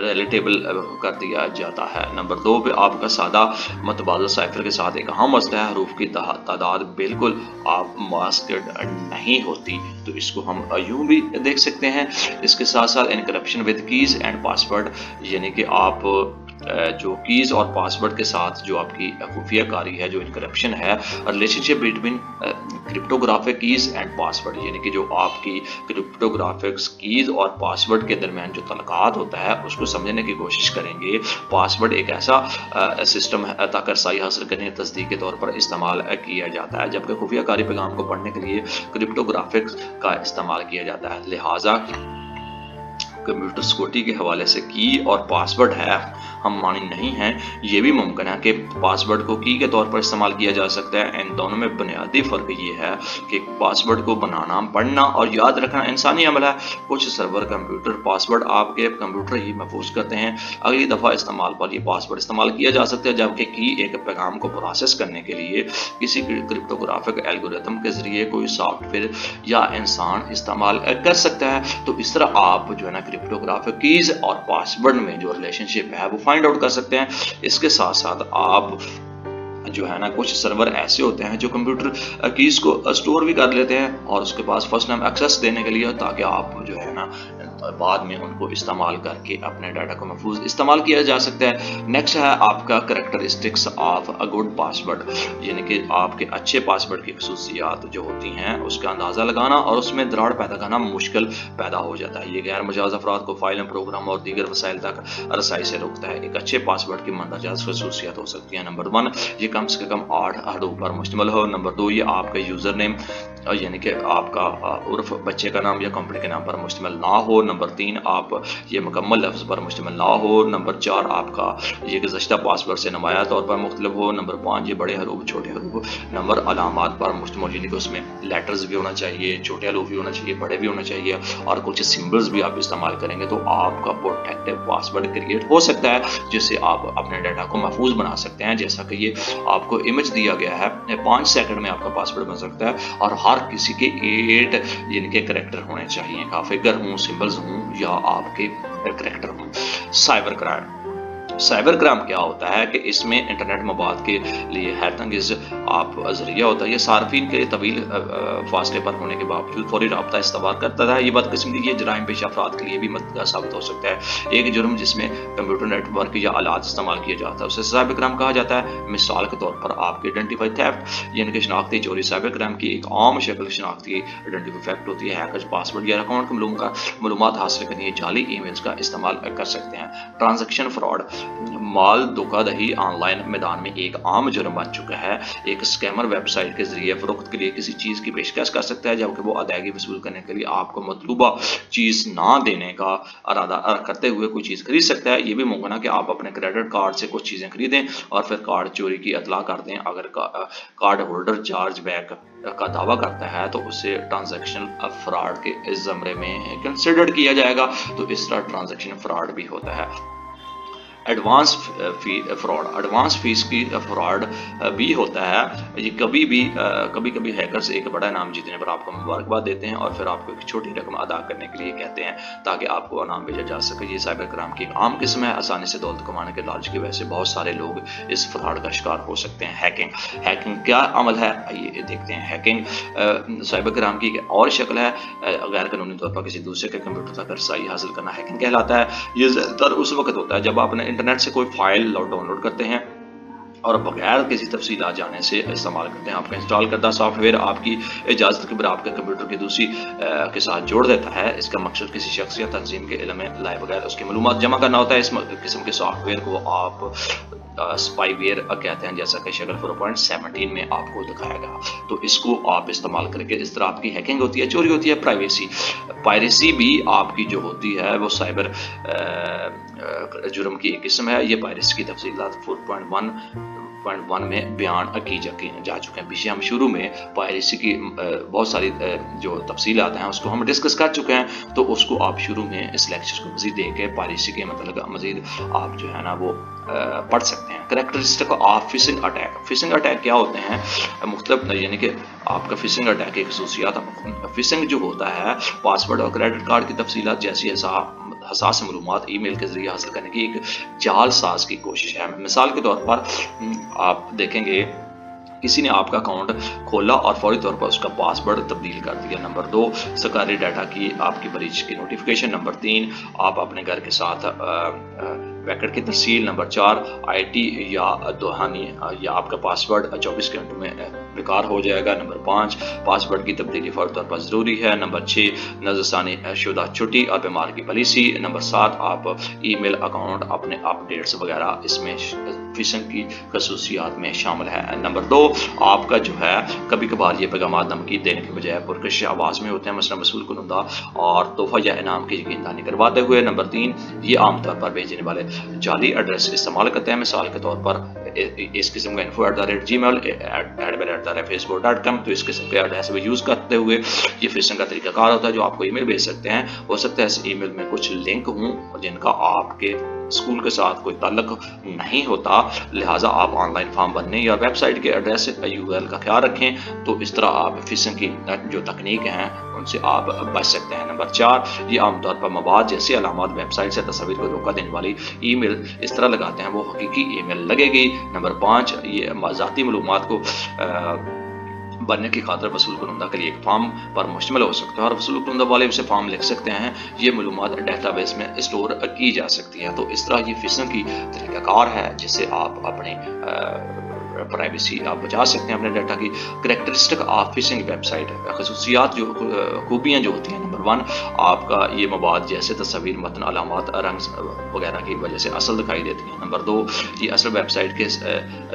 Speaker 1: ریلیٹیبل کر دیا جاتا ہے. نمبر 2 پہ آپ کا سادہ متبادل سائفر کے ساتھ ایک اہم مسئلہ ہے، حروف کی تعداد بالکل آپ ماسکڈ نہیں ہوتی. تو اس کو ہم یوں بھی دیکھ سکتے ہیں. اس کے ساتھ ساتھ encryption with keys and password, یعنی کہ آپ جو کیز اور پاسورڈ کے ساتھ جو آپ کی خفیہ کاری ہے، جو انکرپشن ہے، relationship between cryptographic keys and password, یعنی کہ جو آپ کی کرپٹوگرافک کیز اور پاسورڈ کے درمیان جو تعلقات ہوتا ہے اس کو سمجھنے کی کوشش کریں گے. پاسورڈ ایک ایسا سسٹم ہے تاکہ رسائی حاصل کرنے تصدیق کے طور پر استعمال کیا جاتا ہے، جبکہ خفیہ کاری پیغام کو پڑھنے کے لیے کرپٹوگرافک کا استعمال کیا جاتا ہے. لہٰذا کمپیوٹر سیکورٹی کے حوالے سے کی اور پاسورڈ ہے ہم مانی نہیں ہیں. یہ بھی ممکن ہے کہ پاسورڈ کو کی کے طور پر استعمال کیا جا سکتا ہے. ان دونوں میں بنیادی فرق یہ ہے کہ پاسورڈ کو بنانا، پڑھنا اور یاد رکھنا انسانی عمل ہے. کچھ سرور کمپیوٹر پاسورڈ آپ کے کمپیوٹر ہی محفوظ کرتے ہیں، اگلی دفعہ استعمال پر یہ پاسورڈ استعمال کیا جا سکتا ہے، جبکہ کی ایک پیغام کو پروسیس کرنے کے لیے کسی کرپٹوگرافک الگوریتم کے ذریعے کوئی سافٹ ویئر یا انسان استعمال کر سکتا ہے. تو اس طرح آپ جو ہے نا کرپٹوگرافک کیز اور پاسورڈ میں جو ریلیشن شپ ہے وہ فائنڈ آؤٹ کر سکتے ہیں. اس کے ساتھ ساتھ آپ جو ہے نا کچھ سرور ایسے ہوتے ہیں جو کمپیوٹر کیز کو اسٹور بھی کر لیتے ہیں اور اس کے پاس فرسٹ نیم ایکسیس دینے کے لیے، تاکہ آپ جو ہے نا بعد میں ان کو استعمال کر کے اپنے ڈاٹا کو محفوظ استعمال کیا جا سکتا ہے. نیکسٹ ہے آپ کا characteristics of a good password, یعنی کہ آپ کے اچھے پاسورڈ کی خصوصیات جو ہوتی ہیں اس کا اندازہ لگانا اور اس میں دراڑ پیدا کرنا مشکل پیدا ہو جاتا ہے. یہ غیر مجاز افراد کو فائلوں، پروگرام اور دیگر وسائل تک رسائی سے روکتا ہے. ایک اچھے پاسورڈ کی مندرجہ خصوصیات ہو سکتی ہیں. نمبر 1، یہ کم سے کم 8 حروف پر مشتمل ہو. نمبر 2، یہ آپ کا یوزر نیم یعنی کہ آپ کا عرف بچے کا نام یا کمپنی کے نام پر مشتمل نہ ہو. نمبر 3، آپ یہ مکمل لفظ پر مشتمل نہ ہو. نمبر 4، آپ کا یہ گزشتہ پاسورڈ سے نمایاں طور پر مختلف ہو. نمبر 5، یہ بڑے حروف، چھوٹے حروف، نمبر، علامات پر مشتمل، یعنی کہ اس میں لیٹرز بھی ہونا چاہیے، چھوٹے حروف بھی ہونا چاہیے، بڑے بھی ہونا چاہیے، اور کچھ سمبلز بھی آپ استعمال کریں گے تو آپ کا پروٹیکٹیو پاسورڈ کریٹ ہو سکتا ہے، جس سے آپ اپنے ڈاٹا کو محفوظ بنا سکتے ہیں. جیسا کہ یہ آپ کو امیج دیا گیا ہے، 5 سیکنڈ میں آپ کا پاسورڈ بن سکتا ہے، اور ہر کسی کے 8 یعنی کہ کریکٹر ہونے چاہیے، کا فگر ہوں، سمبلز ہوں یا آپ کے کریکٹر ہوں. سائبر کرائم کیا ہوتا ہے کہ اس میں انٹرنیٹ مواد کے لیے حیرت انگیز آپ ذریعہ ہوتا ہے. یہ صارفین کے طویل فاصلے پر ہونے کے باوجود فوری رابطہ استوار کرتا ہے. یہ بدقسمتی یہ جرائم پیشہ افراد کے لیے بھی مددگار ثابت ہو سکتا ہے. ایک جرم جس میں کمپیوٹر نیٹ ورک یا آلات استعمال کیا جاتا ہے اسے سائبر کرائم کہا جاتا ہے. مثال کے طور پر آپ کی آئیڈینٹیفائی تھیفٹ یعنی کہ شناختی چوری سائبر کرائم کی ایک عام شکل شناختی آئیڈینٹیفائی تھیفٹ ہوتی ہے. ہیکرز پاسورڈ یا اکاؤنٹ کے معلومات حاصل کرنے کے جعلی ای میلز کا استعمال کر سکتے ہیں. ٹرانزیکشن فراڈ، مال دھوکہ دہی آن لائن میدان میں ایک عام جرم بن چکا ہے. ایک اسکیمر ویب سائٹ کے ذریعے فروخت کے لیے کسی چیز کی پیشکش کر سکتا ہے، جبکہ وہ ادائیگی وصول کرنے کے لیے آپ کو مطلوبہ چیز نہ دینے کا ارادہ کرتے ہوئے کوئی چیز خرید سکتا ہے. یہ بھی ممکن ہے کہ آپ اپنے کریڈٹ کارڈ سے کچھ چیزیں خریدیں اور پھر کارڈ چوری کی اطلاع کر دیں. اگر کارڈ ہولڈر چارج بیک کا دعویٰ کرتا ہے تو اسے ٹرانزیکشن فراڈ کے زمرے میں کنسیڈرڈ کیا جائے گا. تو اس طرح ٹرانزیکشن فراڈ بھی ہوتا ہے. ایڈوانس فیس کی فراڈ بھی ہوتا ہے. یہ کبھی کبھی ہیکرز ایک بڑا انعام جیتنے پر آپ کو مبارکباد دیتے ہیں اور پھر آپ کو ایک چھوٹی رقم ادا کرنے کے لیے کہتے ہیں تاکہ آپ کو انعام بھیجا جا سکے. یہ سائبر کرائم کی ایک عام قسم ہے. آسانی سے دولت کمانے کے لالچ کی وجہ سے بہت سارے لوگ اس فراڈ کا شکار ہو سکتے ہیں. ہیکنگ کیا عمل ہے، یہ دیکھتے ہیں. ہیکنگ سائبر کرائم کی ایک اور شکل ہے. غیر قانونی طور پر کسی دوسرے کے کمپیوٹر تک رسائی حاصل کرنا ہیکنگ کہلاتا ہے. یہ زیادہ تر اس وقت ہوتا ہے جب آپ نے انٹرنیٹ سے کوئی فائل ڈاؤن لوڈ کرتے ہیں اور بغیر کسی تفصیلات جانے سے استعمال کرتے ہیں. آپ کا انسٹال کردہ سافٹ ویئر آپ کی اجازت کے بغیر آپ کے کمپیوٹر کی دوسری کے ساتھ جوڑ دیتا ہے. اس کا مقصد کسی شخص یا تنظیم کے علم میں لائے بغیر اس کی معلومات جمع کرنا ہوتا ہے. اس قسم کے سافٹ ویئر کو آپ स्पाईवेयर कहते हैं, जैसा कि शक्ल 4.17 में आपको दिखाया गया। तो इसको आप इस्तेमाल करके इस तरह आपकी हैकिंग होती है, चोरी होती है। पायरेसी भी आपकी जो होती है वो साइबर जुर्म की एक किस्म है। ये पायरेसी की तफसीलात 4.1 में बयान की जा चुके हैं। पीछे हम शुरू में पायरेसी की बहुत सारी जो तफसीलात हैं उसको हम डिस्कस कर चुके हैं, तो उसको आप शुरू में इस लेक्चर को मजीद देख के पायरेसी के मतलब मजीद आप जो है ना वो पढ़ सकते हैं। Characteristic of phishing attack. Phishing attack क्या होते हैं, मुख्तलिफ यानी कि आपका फिशिंग अटैक की खसूसियात। फिशिंग जो होता है पासवर्ड और क्रेडिट कार्ड की तफसीलात जैसी हसास मालूमात ईमेल के जरिए हासिल करने की एक जालसाज की कोशिश है। मिसाल के तौर पर आप देखेंगे किसी ने आपका अकाउंट खोला और फौरी तौर पर उसका पासवर्ड तब्दील कर दिया। नंबर 2, सरकारी डाटा की आपकी ब्रीच की नोटिफिकेशन। नंबर 3, आप अपने घर के साथ पैकेट की तरसील। नंबर 4, आईटी या दोहानी या आपका पासवर्ड 24 घंटों में बेकार हो जाएगा। नंबर 5, पासवर्ड की तब्दीली फौरी तौर पर ज़रूरी है। नंबर 6, नजरसानी शुदा छुट्टी और बीमार की पॉलिसी। नंबर 7, आप ईमेल अकाउंट अपने अपडेट्स वगैरह इसमें फिशिंग की खसूसियात में शामिल है। नंबर 2, आपका जो है कभी कभार ये पैगाम धमकी देने के बजाय पुरकश आवाज़ में होते हैं, मसलन मसूल कुनुंदा और तोहफा या इनाम की यकीनदानी करवाते हुए। नंबर 3, ये आमतौर पर भेजने वाले जाली एड्रेस इस्तेमाल करते हैं। मिसाल के तौर पर इस किस्म का info@gmail @facebook.com, तो इस किस्म के एड्रेस भी यूज़ करते हुए ये फिशिंग का तरीकाकार होता है जो आपको ईमेल भेज सकते हैं। हो सकता है इस ईमेल में कुछ लिंक हों जिनका आपके स्कूल के साथ कोई ताल्लुक नहीं होता, लिहाजा आप ऑनलाइन फॉर्म भरने या वेबसाइट के एड्रेस URL का ख्याल रखें। तो इस तरह आप फिशिंग की जो तकनीक हैं उनसे आप बच सकते हैं। नंबर 4, ये आमतौर पर मवाद जैसे अलामत वेबसाइट से तस्वीर को धोखा देने वाली ईमेल इस तरह लगाते हैं वो हकीकी ईमेल लगेगी। नंबर 5, ये ज़ाती मालूमात को बनने की खातिर वसूल कुनुंदा के लिए एक फॉर्म पर मुश्तमिल हो सकता है और वसूल कुनुंदा वाले उसे फॉर्म लिख सकते हैं। ये मालूमात डेटाबेस में स्टोर की जा सकती हैं। तो इस तरह ये फिशिंग की तरीकाकार है जिससे आप अपने प्राइवेसी आप बचा सकते हैं अपने डाटा की। करैक्टरिस्टिक ऑफ फिशिंग वेबसाइट, खसूसियात जो खूबियाँ जो होती हैं। नंबर 1, आपका ये मवाद जैसे तस्वीर, मतन, अलामत, रंग वगैरह की वजह से असल दिखाई देती हैं। नंबर 2, ये असल वेबसाइट के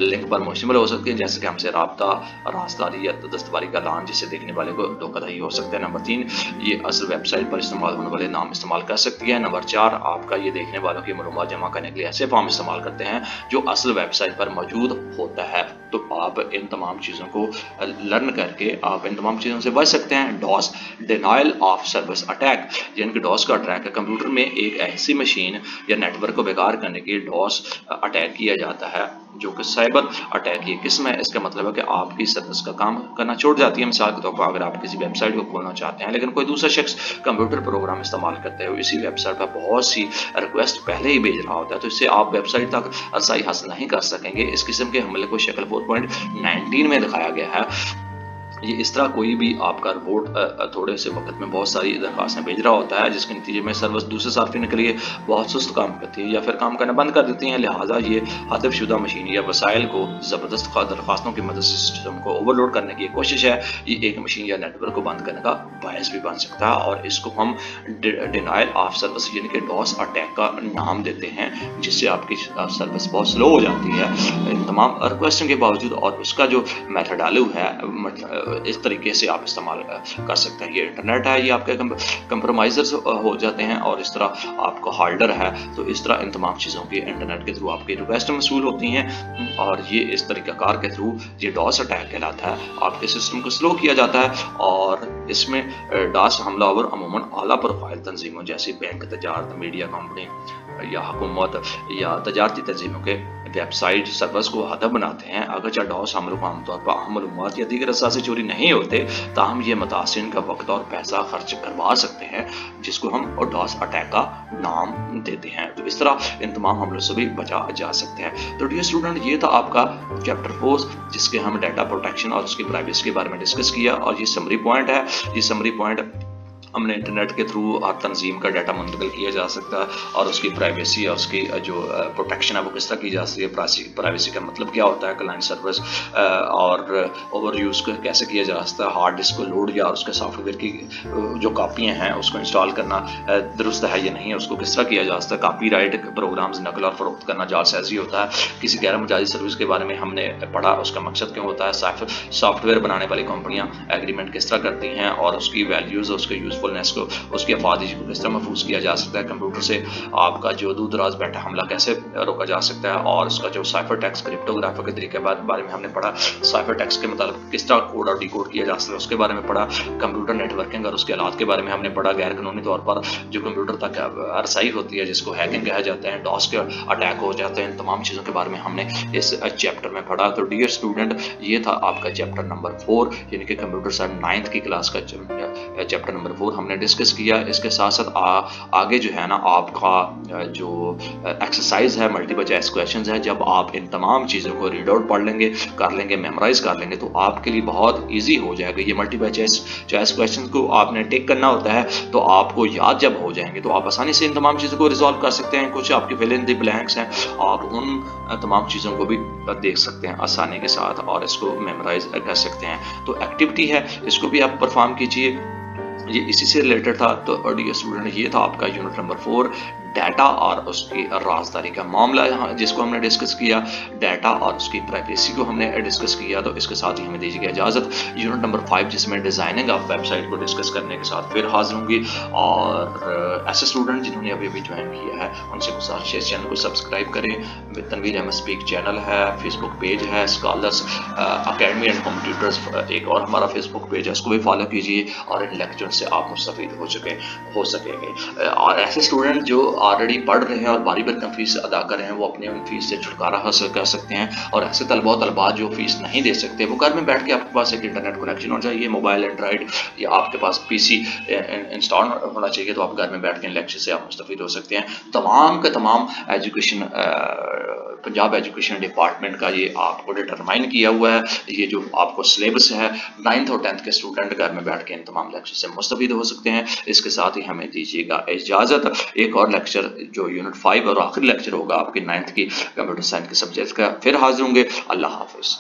Speaker 1: लिंक पर मुश्तमिल हो सकती है जैसे कि हमसे राब्ता, राजदारी या दस्तवारी का ऐलान जिससे देखने वाले को धोखाधड़ी हो सकता है। नंबर 3, ये असल वेबसाइट पर इस्तेमाल होने वाले नाम इस्तेमाल कर सकती है। नंबर 4, आपका ये देखने वालों की मालूमात जमा करने के लिए ऐसे फॉर्म इस्तेमाल करते हैं जो असल वेबसाइट पर मौजूद होता है। तो आप इन तमाम चीज़ों को लर्न करके आप इन तमाम चीज़ों से बच सकते हैं। DOS, denial of service attack, यानी कि डॉस का अटैक है। कंप्यूटर में एक ऐसी मशीन या नेटवर्क को बेकार करने के लिए डॉस अटैक किया जाता है जो कि साइबर अटैक की किस्म है। इसका मतलब है कि आपकी सर्विस का काम करना छोड़ जाती है। मिसाल के तौर पर अगर आप किसी वेबसाइट को खोलना चाहते हैं लेकिन कोई दूसरा शख्स कंप्यूटर प्रोग्राम इस्तेमाल करते हुए इसी वेबसाइट पर बहुत सी रिक्वेस्ट पहले ही भेज रहा होता है, तो इससे आप वेबसाइट तक रसाई हासिल नहीं कर सकेंगे। इस किस्म के हमले को शक्ल 4.19 में दिखाया गया है। ये इस तरह कोई भी आपका रोबोट थोड़े से वक्त में बहुत सारी दरखास्तें भेज रहा होता है जिसके नतीजे में सर्विस दूसरे सार्फिन के लिए बहुत सुस्त काम करती है या फिर काम करना बंद कर देती हैं। लिहाजा ये हदफशुदा मशीन या वसाइल को ज़बरदस्त दरखास्तों की मदद से सिस्टम को ओवरलोड करने की कोशिश है। ये एक मशीन या नेटवर्क को बंद करने का बायस भी बन सकता है और इसको हम डिनाइल ऑफ सर्विस यानी कि डॉस अटैक का नाम देते हैं, जिससे आपकी सर्विस बहुत स्लो हो जाती है इन तमाम रिक्वेस्टों के बावजूद। और उसका जो मेथडालू है इस तरीके से आप इस्तेमाल कर सकते हैं। ये इंटरनेट है, ये आपके कंप्रोमाइजर्स हो जाते हैं और इस तरह आपको होल्डर है, तो इस तरह इन तमाम चीज़ों की इंटरनेट के थ्रू आपकी रिक्वेस्ट मसूल होती हैं और ये इस तरीक़ाकार के थ्रू ये डॉस अटैक कहलाता है। आपके सिस्टम को स्लो किया जाता है और इसमें डॉस हमलावर अमूमन आला प्रोफाइल तंजीमों जैसे बैंक, तजारत, मीडिया कंपनी या हुकूमत या तजारती तंजीमों के वेबसाइट सर्वर्स को हदफ बनाते हैं। अगरचे डॉस हमलों को आमतौर पर अहम मालूमात या दीगर असासी चोरी नहीं होते, ताहम ये मुतासिरीन का वक्त और पैसा खर्च करवा सकते हैं, जिसको हम डॉस अटैक का नाम देते हैं। तो इस तरह इन तमाम हमलों से भी बचा जा सकते हैं। तो डियर स्टूडेंट, ये था आपका चैप्टर 4 जिसके हम डाटा प्रोटेक्शन और उसकी प्राइवेसी के बारे में डिस्कस किया और ये समरी पॉइंट है। ये समरी पॉइंट हमने इंटरनेट के थ्रू हर तंजीम का डाटा मुंतकिल किया जा सकता है, और उसकी प्राइवेसी और उसकी जो प्रोटेक्शन है वो किस तरह की जा सकती है। प्राइवेसी का मतलब क्या होता है, क्लाइंट सर्विस और ओवर यूज़ कैसे किया जा सकता है, हार्ड डिस्क को लोड या उसके सॉफ्टवेयर की जो कापियाँ हैं उसको इंस्टॉल करना दुरुस्त है या नहीं है, उसको किस तरह किया जा सकता है। कॉपीराइट प्रोग्राम्स नकल और फरोख्त करना जालसाजी होता है। किसी गैर मजाजी सर्विस के बारे में हमने पढ़ा, उसका मकसद क्यों होता है। सॉफ्टवेयर बनाने वाली कंपनियां एग्रीमेंट किस तरह करती हैं और उसकी वैल्यूज़, उसके यूजफुलनेस को, उसकी अफादिश को किस तरह महफूज किया जा सकता है। कंप्यूटर से आपका जो दूर दराज बैठा हमला कैसे रोका जा सकता है, और उसका जो साइफर टेक्स्ट क्रिप्टोग्राफी के तरीके बारे में हमने पढ़ा। साइफर टेक्स्ट के मतलब किस तरह कोड और डिकोड किया जा सकता है उसके बारे में पढ़ा। कंप्यूटर नेटवर्किंग और उसके हालात के बारे में हमने पढ़ा। गैर कानूनी तौर पर जो कंप्यूटर तक रसाई होती है जिसको हैकिंग कहा जाता है, डॉस के अटैक हो जाते हैं, इन तमाम चीज़ों के बारे में हमने इस चैप्टर में पढ़ा। तो डियर स्टूडेंट, ये था आपका चैप्टर नंबर 4 यानी कि कंप्यूटर साइंस 9th की क्लास का चैप्टर नंबर 4 हमने डिस्कस किया। इसके साथ साथ आगे जो है ना आपका जो एक्सरसाइज है, मल्टीपल चॉइस क्वेश्चंस है, जब आप इन तमाम चीज़ों को रीड आउट पढ़ लेंगे, कर लेंगे, मेमोराइज कर लेंगे, तो आपके लिए बहुत ईजी हो जाएगा। ये मल्टीपल चॉइस क्वेश्चन को आपने टेक करना होता है, तो आपको याद जब हो जाएंगे तो आप आसानी से इन तमाम चीज़ों को रिजॉल्व कर सकते हैं। कुछ आपके फिल इन द ब्लैंक्स हैं, आप उन तमाम चीज़ों को भी देख सकते हैं आसानी के साथ और इसको मेमोराइज कर सकते हैं। तो एक्टिविटी है, इसको भी आप परफॉर्म कीजिए, ये इसी से रिलेटेड था। तो डियर स्टूडेंट, ये था आपका यूनिट नंबर 4, डाटा और उसकी राजदारी का मामला, यहाँ जिसको हमने डिस्कस किया। डाटा और उसकी प्राइवेसी को हमने डिस्कस किया। तो इसके साथ ही हमें दीजिएगा इजाज़त। यूनिट नंबर 5 जिसमें डिज़ाइनिंग ऑफ वेबसाइट को डिस्कस करने के साथ फिर हाजिर होंगी। और ऐसे स्टूडेंट जिन्होंने अभी अभी ज्वाइन किया है उनसे गुजारिश है इस चैनल को सब्सक्राइब करें। तनवीर अहमद स्पीक चैनल है, फेसबुक पेज है, scholars academy and home tutors एक और हमारा फेसबुक पेज है, उसको भी फॉलो कीजिए और इन लेक्चर से आप मुस्तफीद हो सकेंगे। और ऐसे स्टूडेंट जो ऑलरेडी पढ़ रहे हैं और बारी बार फीस अदा कर रहे हैं, वो अपने उन फीस से छुटकारा हासिल कर सकते हैं। और ऐसे तलबात जो फीस नहीं दे सकते, वो घर में बैठ के आपके पास एक इंटरनेट कनेक्शन हो चाहिए, मोबाइल एंड्रॉइड या आपके पास पीसी इंस्टॉल होना चाहिए, तो आप घर में बैठ के लेक्चर से आप मुस्तफीद हो सकते हैं। तमाम का तमाम एजुकेशन पंजाब एजुकेशन डिपार्टमेंट का ये आपको डिटरमाइन किया हुआ है। ये जो आपको सिलेबस है, 9th और 10th के स्टूडेंट घर में बैठ के इन तमाम लेक्चर से मुस्तफीद हो सकते हैं। इसके साथ ही हमें दीजिएगा इजाज़त। एक और लेक्चर जो यूनिट 5 और आखिरी लेक्चर होगा आपकी 9th की कंप्यूटर साइंस के सब्जेक्ट का, फिर हाजिर होंगे। अल्लाह हाफिज़।